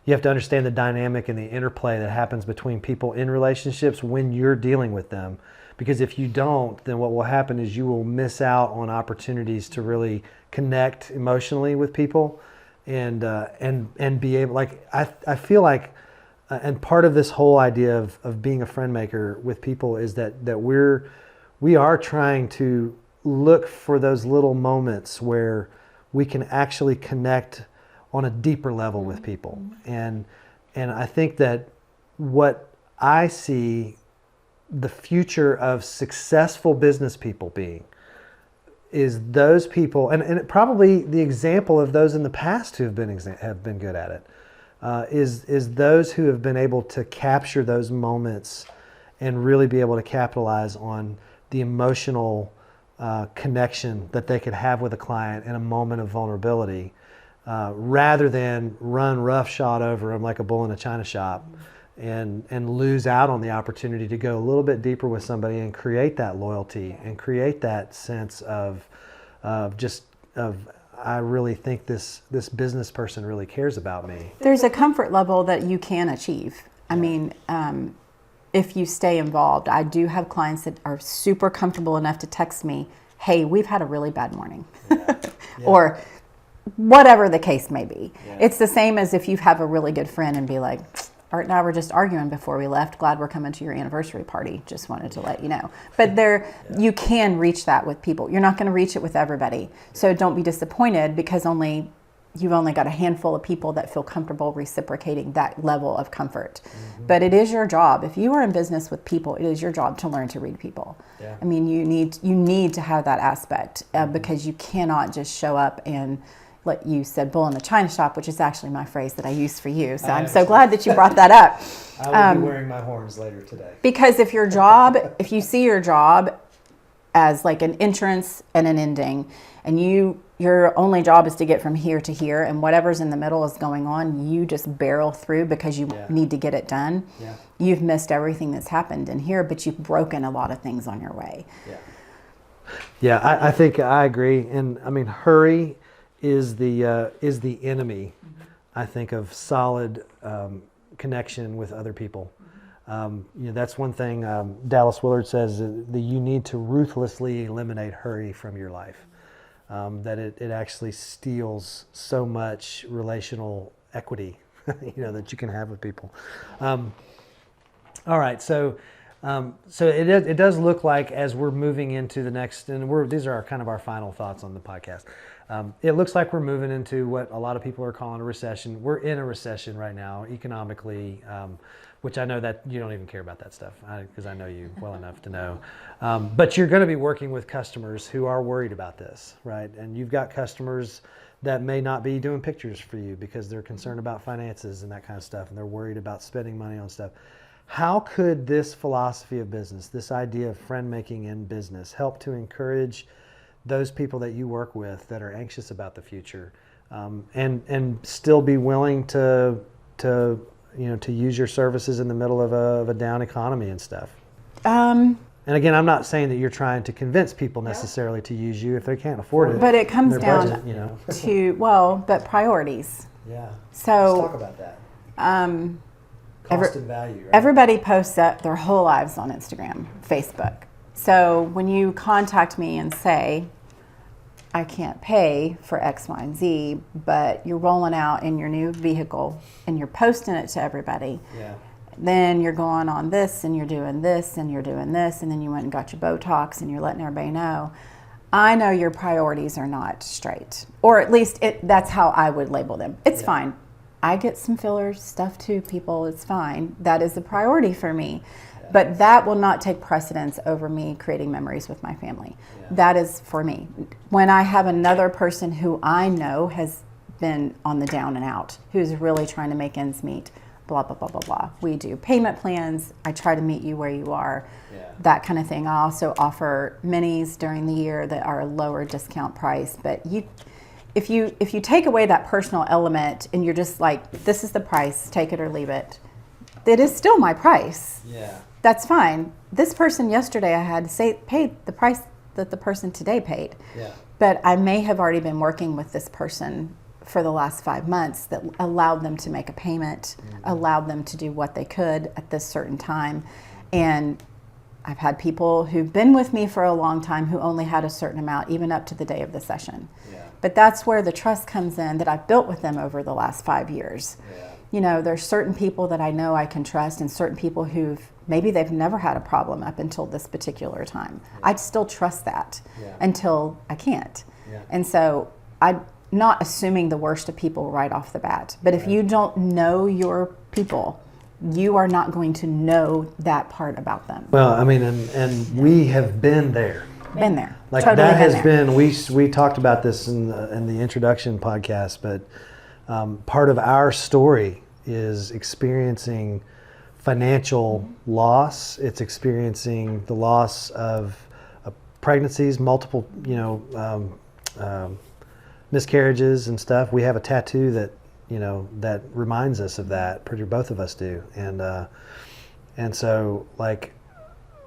You have to understand the dynamic and the interplay that happens between people in relationships when you're dealing with them. Because if you don't, then what will happen is you will miss out on opportunities to really connect emotionally with people, and be able, like, I feel like, and part of this whole idea of being a friend maker with people is that we are trying to look for those little moments where we can actually connect on a deeper level with people. And I think that what I see the future of successful business people being is those people, and probably the example of those in the past who have been good at it, is those who have been able to capture those moments and really be able to capitalize on the emotional connection that they could have with a client in a moment of vulnerability, rather than run roughshod over them like a bull in a china shop, and lose out on the opportunity to go a little bit deeper with somebody and create that loyalty and create that sense of I really think this business person really cares about me. There's a comfort level that you can achieve. I mean, if you stay involved. I do have clients that are super comfortable enough to text me, hey, we've had a really bad morning. Or whatever the case may be. It's the same as if you have a really good friend and be like, Art and I were just arguing before we left. Glad we're coming to your anniversary party. Just wanted to let you know. But you can reach that with people. You're not going to reach it with everybody. So don't be disappointed because you've only got a handful of people that feel comfortable reciprocating that level of comfort. But it is your job. If you are in business with people, it is your job to learn to read people. I mean, you need to have that aspect because you cannot just show up and, like you said, bull in the china shop, which is actually my phrase that I use for you. So I'm so glad that you brought that up. I will be wearing my horns later today. Because if you see your job as like an entrance and an ending, and your only job is to get from here to here, and whatever's in the middle is going on, you just barrel through because you need to get it done. You've missed everything that's happened in here, but you've broken a lot of things on your way. I think I agree. And I mean, hurry is the enemy, I think, of solid connection with other people. That's one thing Dallas Willard says, that you need to ruthlessly eliminate hurry from your life. that it actually steals so much relational equity, that you can have with people. All right, so it does look like as we're moving into the next, and these are kind of our final thoughts on the podcast. It looks like we're moving into what a lot of people are calling a recession. We're in a recession right now economically, which I know that you don't even care about that stuff because I know you well enough to know. But you're going to be working with customers who are worried about this, right? And you've got customers that may not be doing pictures for you because they're concerned about finances and that kind of stuff, and they're worried about spending money on stuff. How could this philosophy of business, this idea of friend making in business, help to encourage those people that you work with that are anxious about the future, and still be willing to use your services in the middle of a down economy and stuff? And again, I'm not saying that you're trying to convince people necessarily to use you if they can't afford it. But it comes down budget, to but priorities. Yeah. So let's talk about that. Cost and value, right? Everybody posts up their whole lives on Instagram, Facebook. So when you contact me and say, I can't pay for X, Y, and Z, but you're rolling out in your new vehicle and you're posting it to everybody, then you're going on this and you're doing this and you're doing this, and then you went and got your Botox and you're letting everybody know. I know your priorities are not straight, or at least that's how I would label them. It's fine. I get some filler stuff too, people. It's fine. That is a priority for me. But that will not take precedence over me creating memories with my family. That is for me. When I have another person who I know has been on the down and out, who's really trying to make ends meet, blah, blah, blah, blah, blah. We do payment plans. I try to meet you where you are, that kind of thing. I also offer minis during the year that are a lower discount price. But if you take away that personal element and you're just like, this is the price, take it or leave it, it is still my price. That's fine. This person yesterday I had paid the price that the person today paid. But I may have already been working with this person for the last 5 months that allowed them to make a payment, allowed them to do what they could at this certain time. And I've had people who've been with me for a long time who only had a certain amount, even up to the day of the session. But that's where the trust comes in that I've built with them over the last 5 years. There's certain people that I know I can trust, and certain people maybe they've never had a problem up until this particular time. I'd still trust that until I can't. And so I'm not assuming the worst of people right off the bat. But if you don't know your people, you are not going to know that part about them. Well, I mean, and we have been there. Been there. Like totally that has been been, we talked about this in the introduction podcast, but part of our story is experiencing financial loss. It's experiencing the loss of pregnancies, multiple, miscarriages and stuff. We have a tattoo that, that reminds us of that. Both of us do. And so like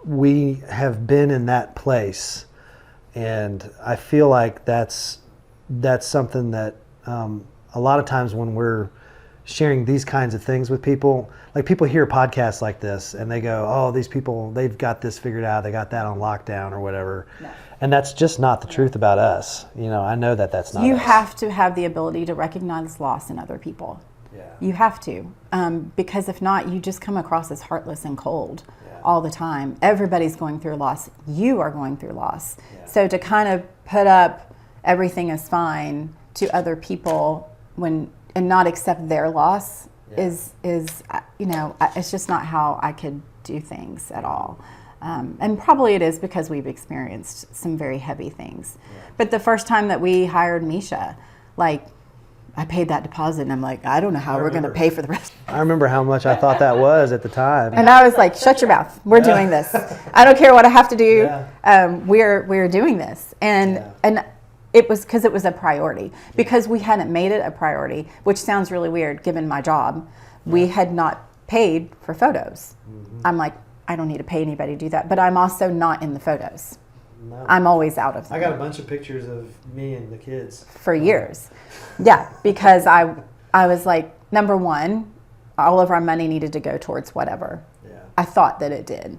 we have been in that place, and I feel like that's something that a lot of times when we're sharing these kinds of things with people, like people hear podcasts like this and they go, oh, these people, they've got this figured out, they got that on lockdown or whatever. No. And that's just not the truth about us. I know that that's not You us. have to have the ability to recognize loss in other people. You have to, because if not, you just come across as heartless and cold all the time. Everybody's going through loss. You are going through loss. So to kind of put up everything is fine to other people and not accept their loss is it's just not how I could do things at all. And probably it is because we've experienced some very heavy things. But the first time that we hired Misha, I paid that deposit and I'm like, I don't know how we're going to pay for the rest. I remember how much I thought that was at the time. And I was like, shut your mouth. We're doing this. I don't care what I have to do. We're doing this. And it was because it was a priority. Because we hadn't made it a priority, which sounds really weird given my job. We had not paid for photos. I'm like, I don't need to pay anybody to do that. But I'm also not in the photos. No. I'm always out of them. I got a bunch of pictures of me and the kids. For years. Because I was like, number one, all of our money needed to go towards whatever. I thought that it did.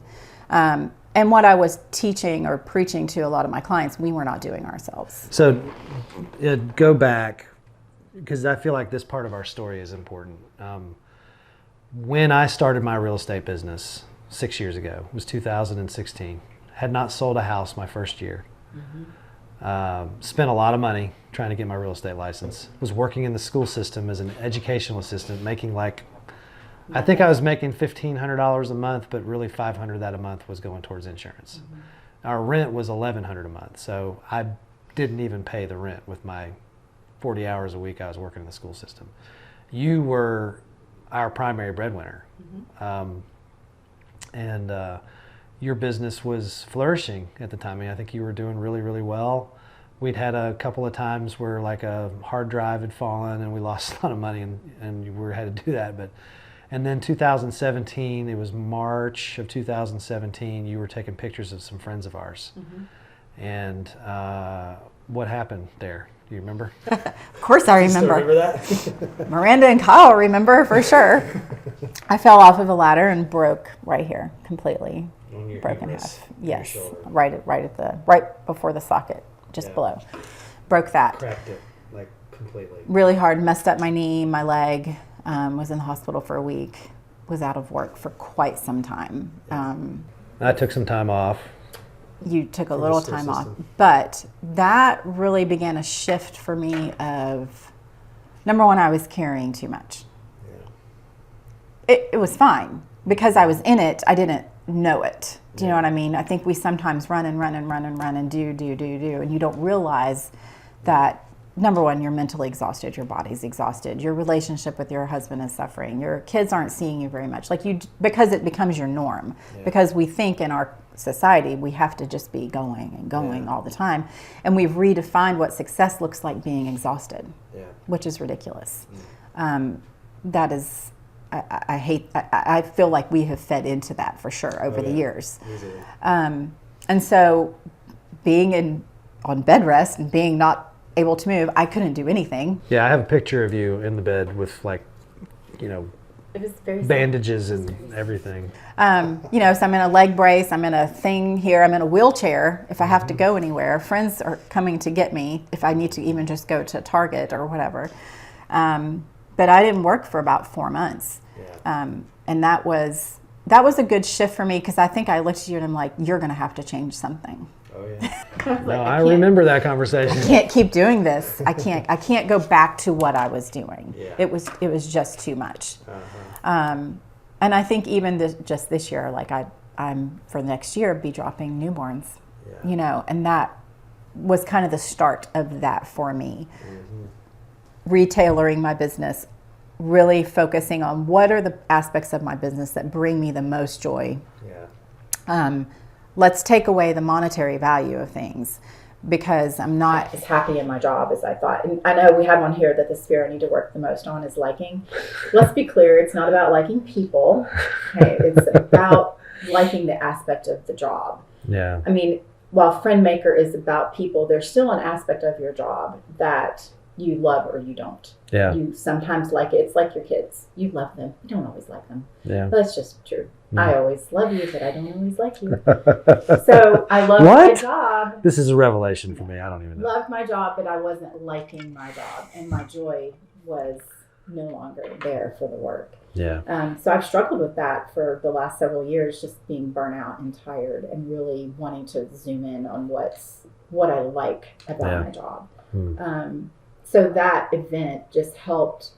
And what I was teaching or preaching to a lot of my clients, we were not doing ourselves. So go back, because I feel like this part of our story is important. When I started my real estate business 6 years ago, it was 2016. Had not sold a house my first year. Spent a lot of money trying to get my real estate license. Was working in the school system as an educational assistant, making I think I was making $1,500 a month, but really $500 that a month was going towards insurance. Our rent was $1,100 a month, so I didn't even pay the rent with my 40 hours a week I was working in the school system. You were our primary breadwinner, and your business was flourishing at the time. I mean, I think you were doing really, really well. We'd had a couple of times where like a hard drive had fallen and we lost a lot of money, and we had to do that. And then 2017, it was March of 2017, you were taking pictures of some friends of ours. And what happened there? Do you remember? Of course I remember. Still remember that? Miranda and Kyle remember for sure. I fell off of a ladder and broke right here completely. Broken half. Yes, right before the socket, just below. Broke that. Cracked it like completely. Really hard. Messed up my knee, my leg. Was in the hospital for a week. Was out of work for quite some time. I took some time off. You took a little time off, but that really began a shift for me of, number one, I was carrying too much. It was fine because I was in it. I didn't know it. Do you know what I mean? I think we sometimes run and do, and you don't realize that, number one, you're mentally exhausted, your body's exhausted, your relationship with your husband is suffering, your kids aren't seeing you very much, because it becomes your norm. Because we think in our society we have to just be going all the time, and we've redefined what success looks like being exhausted, which is ridiculous. That is, I feel like we have fed into that for sure over the years. And so being on bed rest and being not able to move, I couldn't do anything. Yeah, I have a picture of you in the bed with It was very bandages and everything. So I'm in a leg brace, I'm in a thing here, I'm in a wheelchair if I have to go anywhere. Friends are coming to get me if I need to even just go to Target or whatever. But I didn't work for about 4 months. And that was a good shift for me, because I think I looked at you and I'm like, you're going to have to change something. Oh yeah. I remember that conversation. I can't keep doing this. I can't go back to what I was doing. It was just too much. And I think even this year, like I'm for next year be dropping newborns, and that was kind of the start of that for me. Retailoring my business, really focusing on what are the aspects of my business that bring me the most joy. Let's take away the monetary value of things, because I'm not as happy in my job as I thought. And I know we have on here that the sphere I need to work the most on is liking. Let's be clear, it's not about liking people. Okay? It's about liking the aspect of the job. Yeah. I mean, while Friend Maker is about people, there's still an aspect of your job that you love or you don't. Yeah. You sometimes like it. It's like your kids. You love them. You don't always like them. Yeah. But that's just true. I always love you, but I don't always like you. So I love my job. This is a revelation for me. I don't even know. Loved my job, but I wasn't liking my job, and my joy was no longer there for the work. Yeah. So I've struggled with that for the last several years, just being burnt out and tired, and really wanting to zoom in on what I like about my job. So that event just helped,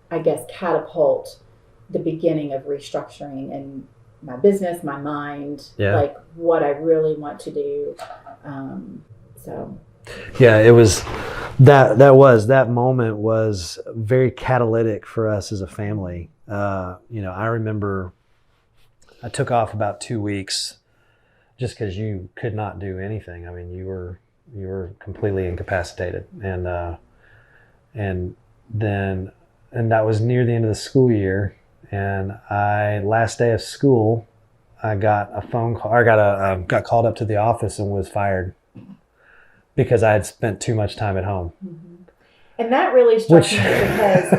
I guess, catapult the beginning of restructuring in my business, my mind, like what I really want to do. Yeah, it was that moment was very catalytic for us as a family. I remember I took off about 2 weeks just because you could not do anything. I mean, you were completely incapacitated, and that was near the end of the school year. And last day of school, I got a phone call. I got called up to the office and was fired because I had spent too much time at home. And that really struck me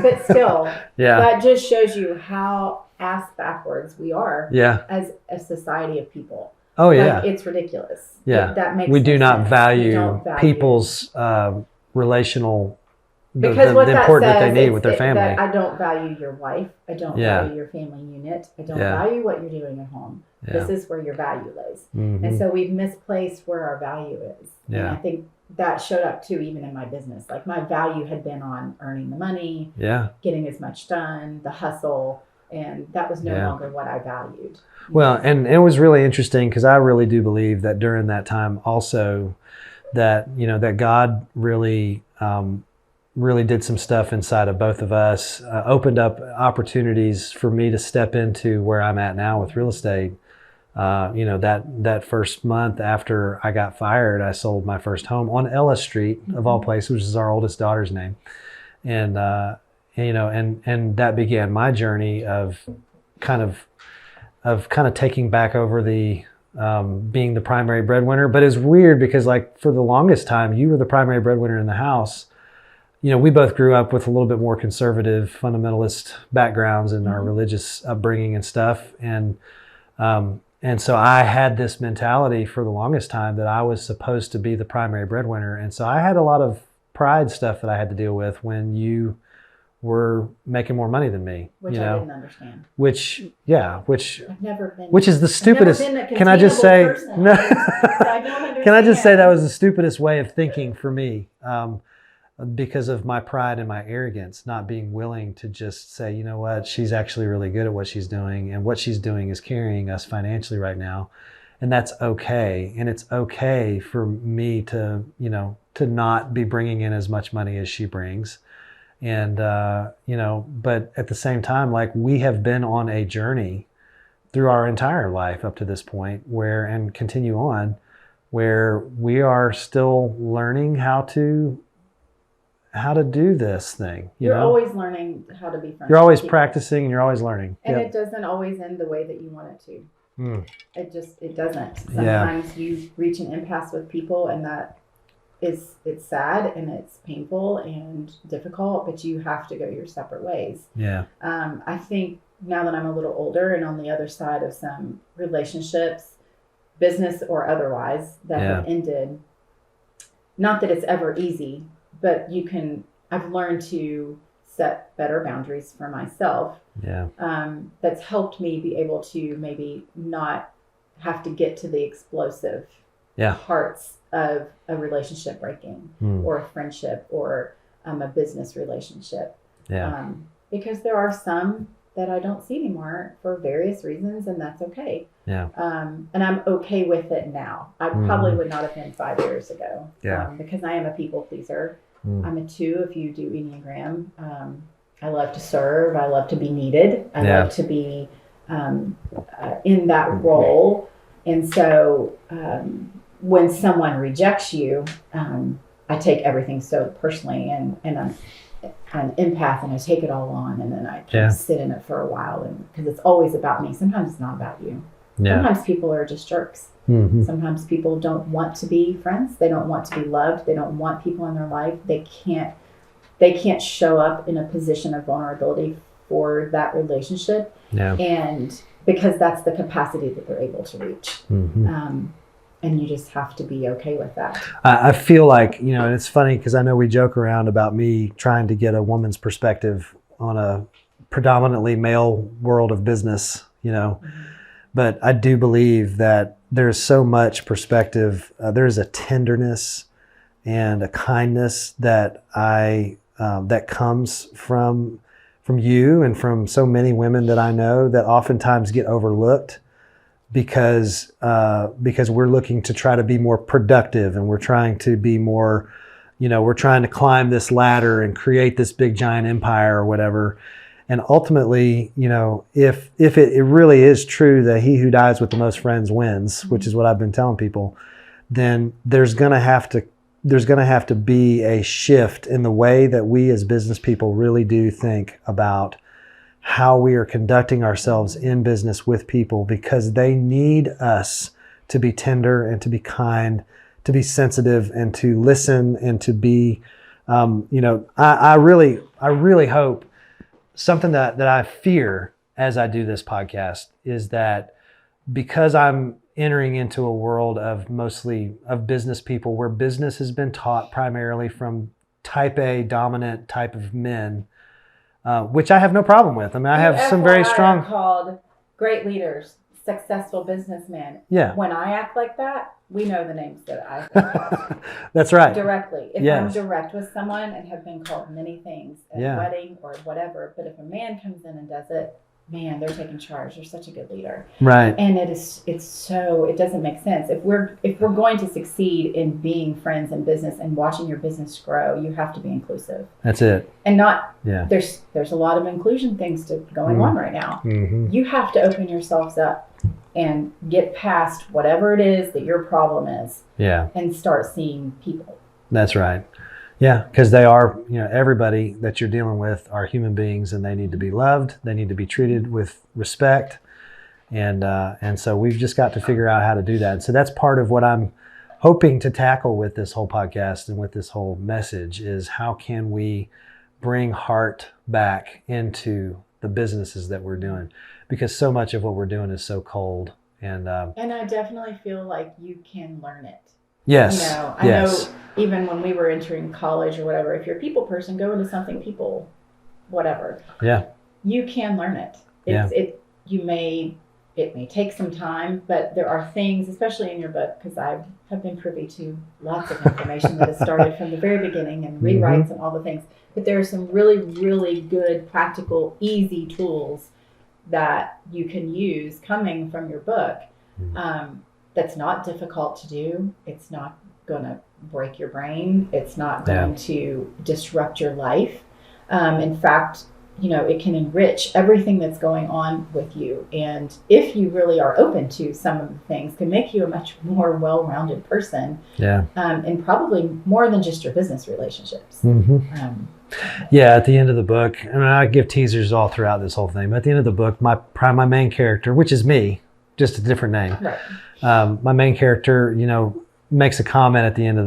but still, that just shows you how ass backwards we are as a society of people. Oh yeah. Like, it's ridiculous. Yeah. That makes we do no not sense. We value don't value people's relational, because what the that important that they says need is with their family. that I don't value your wife. I don't Yeah. value your family unit. I don't Yeah. value what you're doing at home. Yeah. This is where your value lays. Mhm. And so we've misplaced where our value is. And Yeah. I think that showed up too, even in my business. Like, my value had been on earning the money, Yeah. getting as much done, the hustle, and that was no Yeah. longer what I valued. Well, and it was really interesting because I really do believe that during that time also that, you know, that God really, really did some stuff inside of both of us, opened up opportunities for me to step into where I'm at now with real estate. You know, that first month after I got fired, I sold my first home on Ella Street, of all places, which is our oldest daughter's name. And, you know, and that began my journey of kind of taking back over the, being the primary breadwinner. But it's weird because, like, for the longest time, you were the primary breadwinner in the house. You know, we both grew up with a little bit more conservative, fundamentalist backgrounds in our religious upbringing and stuff. And so I had this mentality for the longest time that I was supposed to be the primary breadwinner. And so I had a lot of pride stuff that I had to deal with when you were making more money than me. Which you I know? didn't understand. Which I've never been. which is the stupidest. I've never been a Can I just say? containable person. No. So I don't understand. Can I just say that was the stupidest way of thinking for me, because of my pride and my arrogance, not being willing to just say, you know what, she's actually really good at what she's doing, and what she's doing is carrying us financially right now, and that's okay. And it's okay for me to, you know, to not be bringing in as much money as she brings. And, you know, but at the same time, like, we have been on a journey through our entire life up to this point where, and continue on, where we are still learning how to do this thing. You're know? always learning how to be friends. You're always with people. practicing and you're always learning. And Yep. it doesn't always end the way that you want it to. Mm. It doesn't. Yeah. Sometimes you reach an impasse with people, and it's sad and it's painful and difficult, but you have to go your separate ways. Yeah. I think now that I'm a little older and on the other side of some relationships, business or otherwise, that have ended, not that it's ever easy, but I've learned to set better boundaries for myself. Yeah. That's helped me be able to maybe not have to get to the explosive parts of a relationship breaking or a friendship or a business relationship. Because there are some that I don't see anymore for various reasons, and that's okay. Yeah. And I'm okay with it now. I probably would not have been 5 years ago. Because I am a people pleaser. I'm a 2 if you do Enneagram. I love to serve. I love to be needed. I love to be in that role. And so when someone rejects you, I take everything so personally, and I'm an empath, and I take it all on, and then I kind of sit in it for a while, and because it's always about me. Sometimes it's not about you. Sometimes people are just jerks. Sometimes people don't want to be friends. They don't want to be loved. They don't want people in their life. They can't show up in a position of vulnerability for that relationship. And because that's the capacity that they're able to reach. And you just have to be okay with that. I feel like, you know, and it's funny because I know we joke around about me trying to get a woman's perspective on a predominantly male world of business, you know, but I do believe that there's so much perspective. There's a tenderness and a kindness that that comes from you and from so many women that I know that oftentimes get overlooked because we're looking to try to be more productive, and we're trying to be more, you know, we're trying to climb this ladder and create this big giant empire or whatever. And ultimately, you know, if it really is true that he who dies with the most friends wins, which is what I've been telling people, then there's going to have to be a shift in the way that we as business people really do think about how we are conducting ourselves in business with people, because they need us to be tender and to be kind, to be sensitive and to listen and to be, you know, I really hope something that I fear as I do this podcast is that because I'm entering into a world of mostly of business people where business has been taught primarily from type A dominant type of men, which I have no problem with. I mean, I have some very strong are called great leaders, successful businessmen. Yeah. When I act like that, we know the names that I've been called. That's right. Directly. If Yes. I'm direct with someone and have been called many things at a wedding or whatever, but if a man comes in and does it, man, they're taking charge. They're such a good leader. Right. And it doesn't make sense. If we're going to succeed in being friends in business and watching your business grow, you have to be inclusive. That's it. And not Yeah. There's a lot of inclusion things going on right now. Mm-hmm. You have to open yourselves up and get past whatever it is that your problem is. Yeah. And start seeing people. That's right. Yeah, because they are, everybody that you're dealing with are human beings, and they need to be loved. They need to be treated with respect, and so we've just got to figure out how to do that. So that's part of what I'm hoping to tackle with this whole podcast and with this whole message is how can we bring heart back into the businesses that we're doing, because so much of what we're doing is so cold. And I definitely feel like you can learn it. Yes. I know even when we were entering college or whatever, if you're a people person, go into something people, whatever. Yeah. You can learn it. It may take some time, but there are things, especially in your book, because I have been privy to lots of information that has started from the very beginning and rewrites and all the things. But there are some really, really good, practical, easy tools that you can use coming from your book. That's not difficult to do. It's not going to break your brain. It's not going to disrupt your life. In fact, it can enrich everything that's going on with you. And if you really are open to some of the things, can make you a much more well-rounded person. Yeah. And probably more than just your business relationships. Mm-hmm. At the end of the book, and I give teasers all throughout this whole thing, but at the end of the book, my main character, which is me, just a different name. Right. My main character, makes a comment at the end of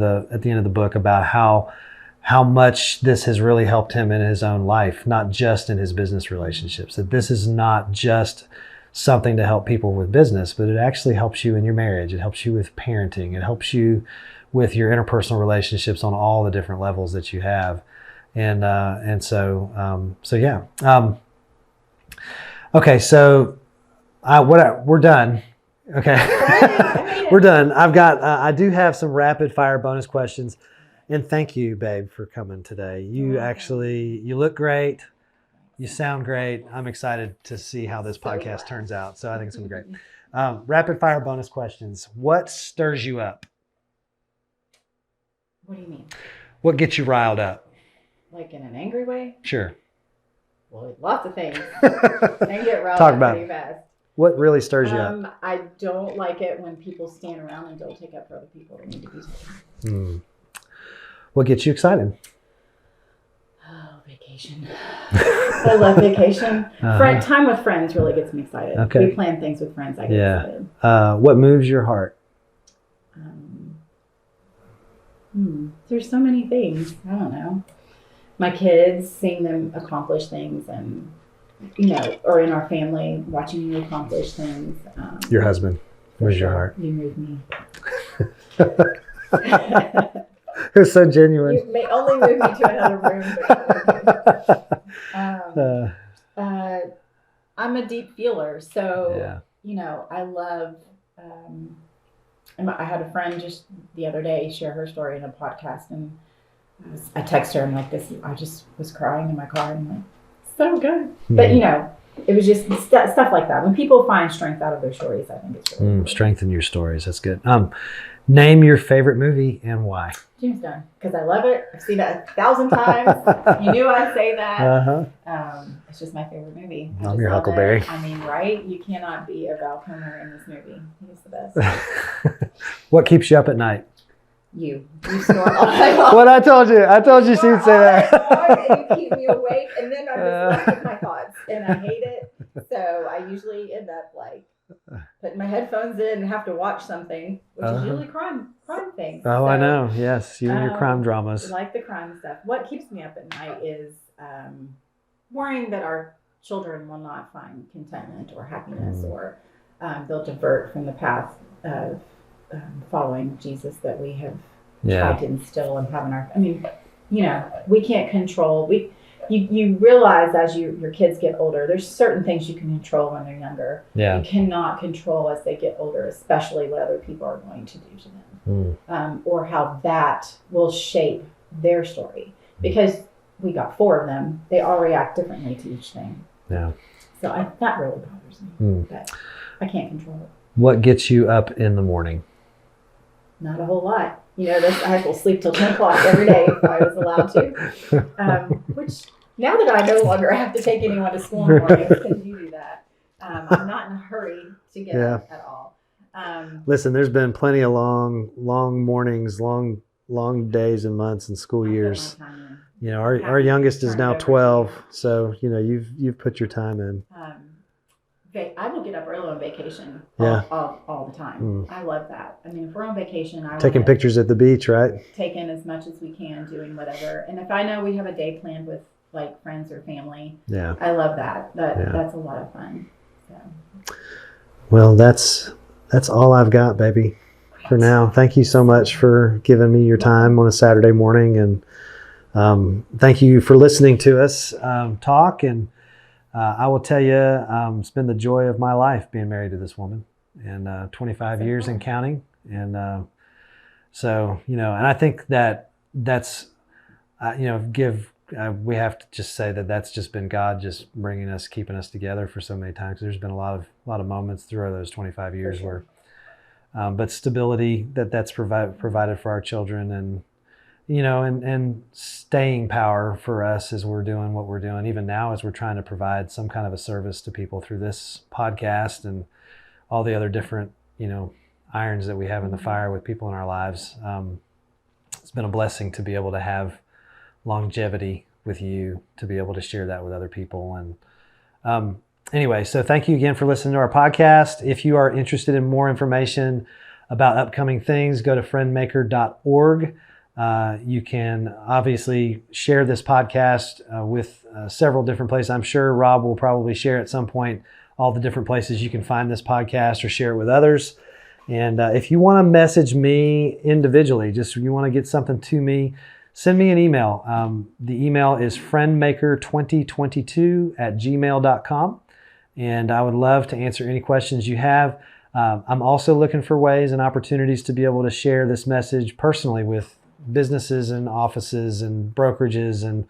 the book about how much this has really helped him in his own life, not just in his business relationships. That this is not just something to help people with business, but it actually helps you in your marriage. It helps you with parenting. It helps you with your interpersonal relationships on all the different levels that you have. And so yeah. Okay, so we're done. Okay, we're done. I do have some rapid fire bonus questions, and thank you, babe, for coming today. You look great. You sound great. I'm excited to see how this podcast turns out. So I think it's gonna be great. Rapid fire bonus questions. What stirs you up? What do you mean? What gets you riled up? Like in an angry way? Sure. Well, lots of things. I get riled Talk up about pretty fast. What really stirs you up? I don't like it when people stand around and don't take up for other people that need to be taken. What gets you excited? Oh, vacation. I love vacation. Time with friends really gets me excited. Okay. We plan things with friends. I get excited. What moves your heart? There's so many things. I don't know. My kids, seeing them accomplish things, and or in our family, watching you accomplish things. Your husband moves your heart. You move me. It's so genuine. You may only move me to another room. I'm a deep feeler, so I love. I had a friend just the other day share her story in a podcast, and I text her and like this. I just was crying in my car and like, so good. But it was just stuff like that. When people find strength out of their stories, I think it's really cool. Strengthen your stories. That's good. Name your favorite movie and why. Tombstone, because I love it. I've seen it 1,000 times. You knew I'd say that. It's just my favorite movie. I'm your Huckleberry. I mean, right? You cannot be a Val Kilmer in this movie. He's the best. What keeps you up at night? You snore all night long. What I told you she would say that. And you keep me awake, and then I'm just left with my thoughts, and I hate it. So I usually end up like putting my headphones in and have to watch something, which is usually crime things. Oh, so, I know. Yes, you and your crime dramas. Like the crime stuff. What keeps me up at night is worrying that our children will not find contentment or happiness, or they'll divert from the path of following Jesus that we have Yeah. tried to instill and have in our. I mean, we can't control. You realize as your kids get older, there's certain things you can control when they're younger. Yeah. You cannot control as they get older, especially what other people are going to do to them, or how that will shape their story. Because we got 4 of them, they all react differently to each thing. Yeah. So that really bothers me, but I can't control it. What gets you up in the morning? Not a whole lot. I have to sleep till 10 o'clock every day if I was allowed to. Which, now that I no longer have to take anyone to school in the morning, because you do that, I'm not in a hurry to get up at all. Listen, there's been plenty of long mornings, long days and months and school years. Our youngest is now 12, so you've put your time in. I will get up early on vacation all the time. I love that. I mean, if we're on vacation, I taking pictures at the beach, right? Take in as much as we can, doing whatever. And if I know we have a day planned with like friends or family, I love that. That's a lot of fun. So. Well, that's all I've got, baby, for now. Thank you so much for giving me your time on a Saturday morning, and thank you for listening to us talk. And I will tell you, it's been the joy of my life being married to this woman, and 25 years and counting. And so, and I think that's, we have to just say that that's just been God just keeping us together for so many times. There's been a lot of moments through those 25 years where, but stability that's provided for our children, and and staying power for us as we're doing what we're doing, even now as we're trying to provide some kind of a service to people through this podcast and all the other different, irons that we have in the fire with people in our lives. It's been a blessing to be able to have longevity with you, to be able to share that with other people. And anyway, so thank you again for listening to our podcast. If you are interested in more information about upcoming things, go to friendmaker.org. You can obviously share this podcast with several different places. I'm sure Rob will probably share at some point all the different places you can find this podcast, or share it with others. And if you want to message me individually, just you want to get something to me, send me an email. The email is friendmaker2022@gmail.com. And I would love to answer any questions you have. I'm also looking for ways and opportunities to be able to share this message personally with businesses and offices and brokerages and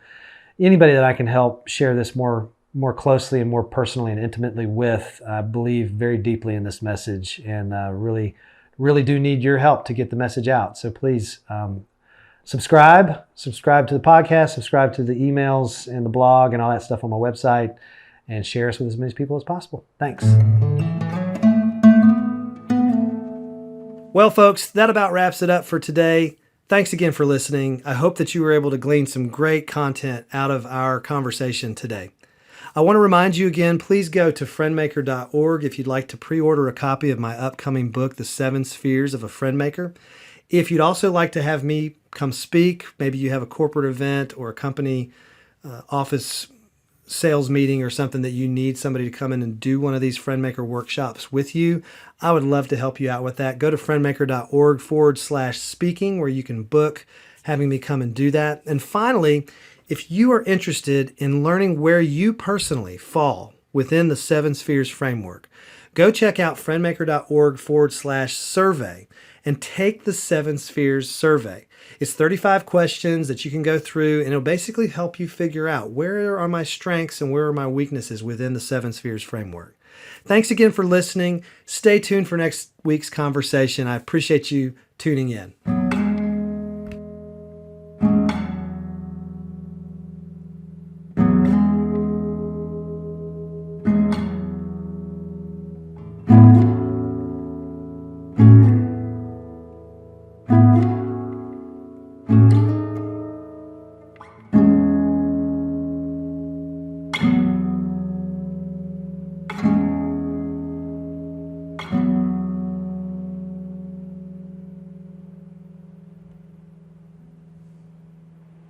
anybody that I can help share this more closely and more personally and intimately with. I believe very deeply in this message, and really do need your help to get the message out. So please subscribe to the podcast, subscribe to the emails and the blog and all that stuff on my website, and share us with as many people as possible. Thanks. Well, folks, that about wraps it up for today. Thanks again for listening. I hope that you were able to glean some great content out of our conversation today. I want to remind you again, please go to friendmaker.org if you'd like to pre-order a copy of my upcoming book, The 7 Spheres of a Friendmaker. If you'd also like to have me come speak, maybe you have a corporate event or a company office sales meeting or something that you need somebody to come in and do one of these Friendmaker workshops with you, I would love to help you out with that. Go to friendmaker.org/speaking, where you can book having me come and do that. And finally, if you are interested in learning where you personally fall within the 7 Spheres framework, go check out friendmaker.org/survey and take the 7 Spheres survey. It's 35 questions that you can go through, and it'll basically help you figure out where are my strengths and where are my weaknesses within the 7 Spheres framework. Thanks again for listening. Stay tuned for next week's conversation. I appreciate you tuning in.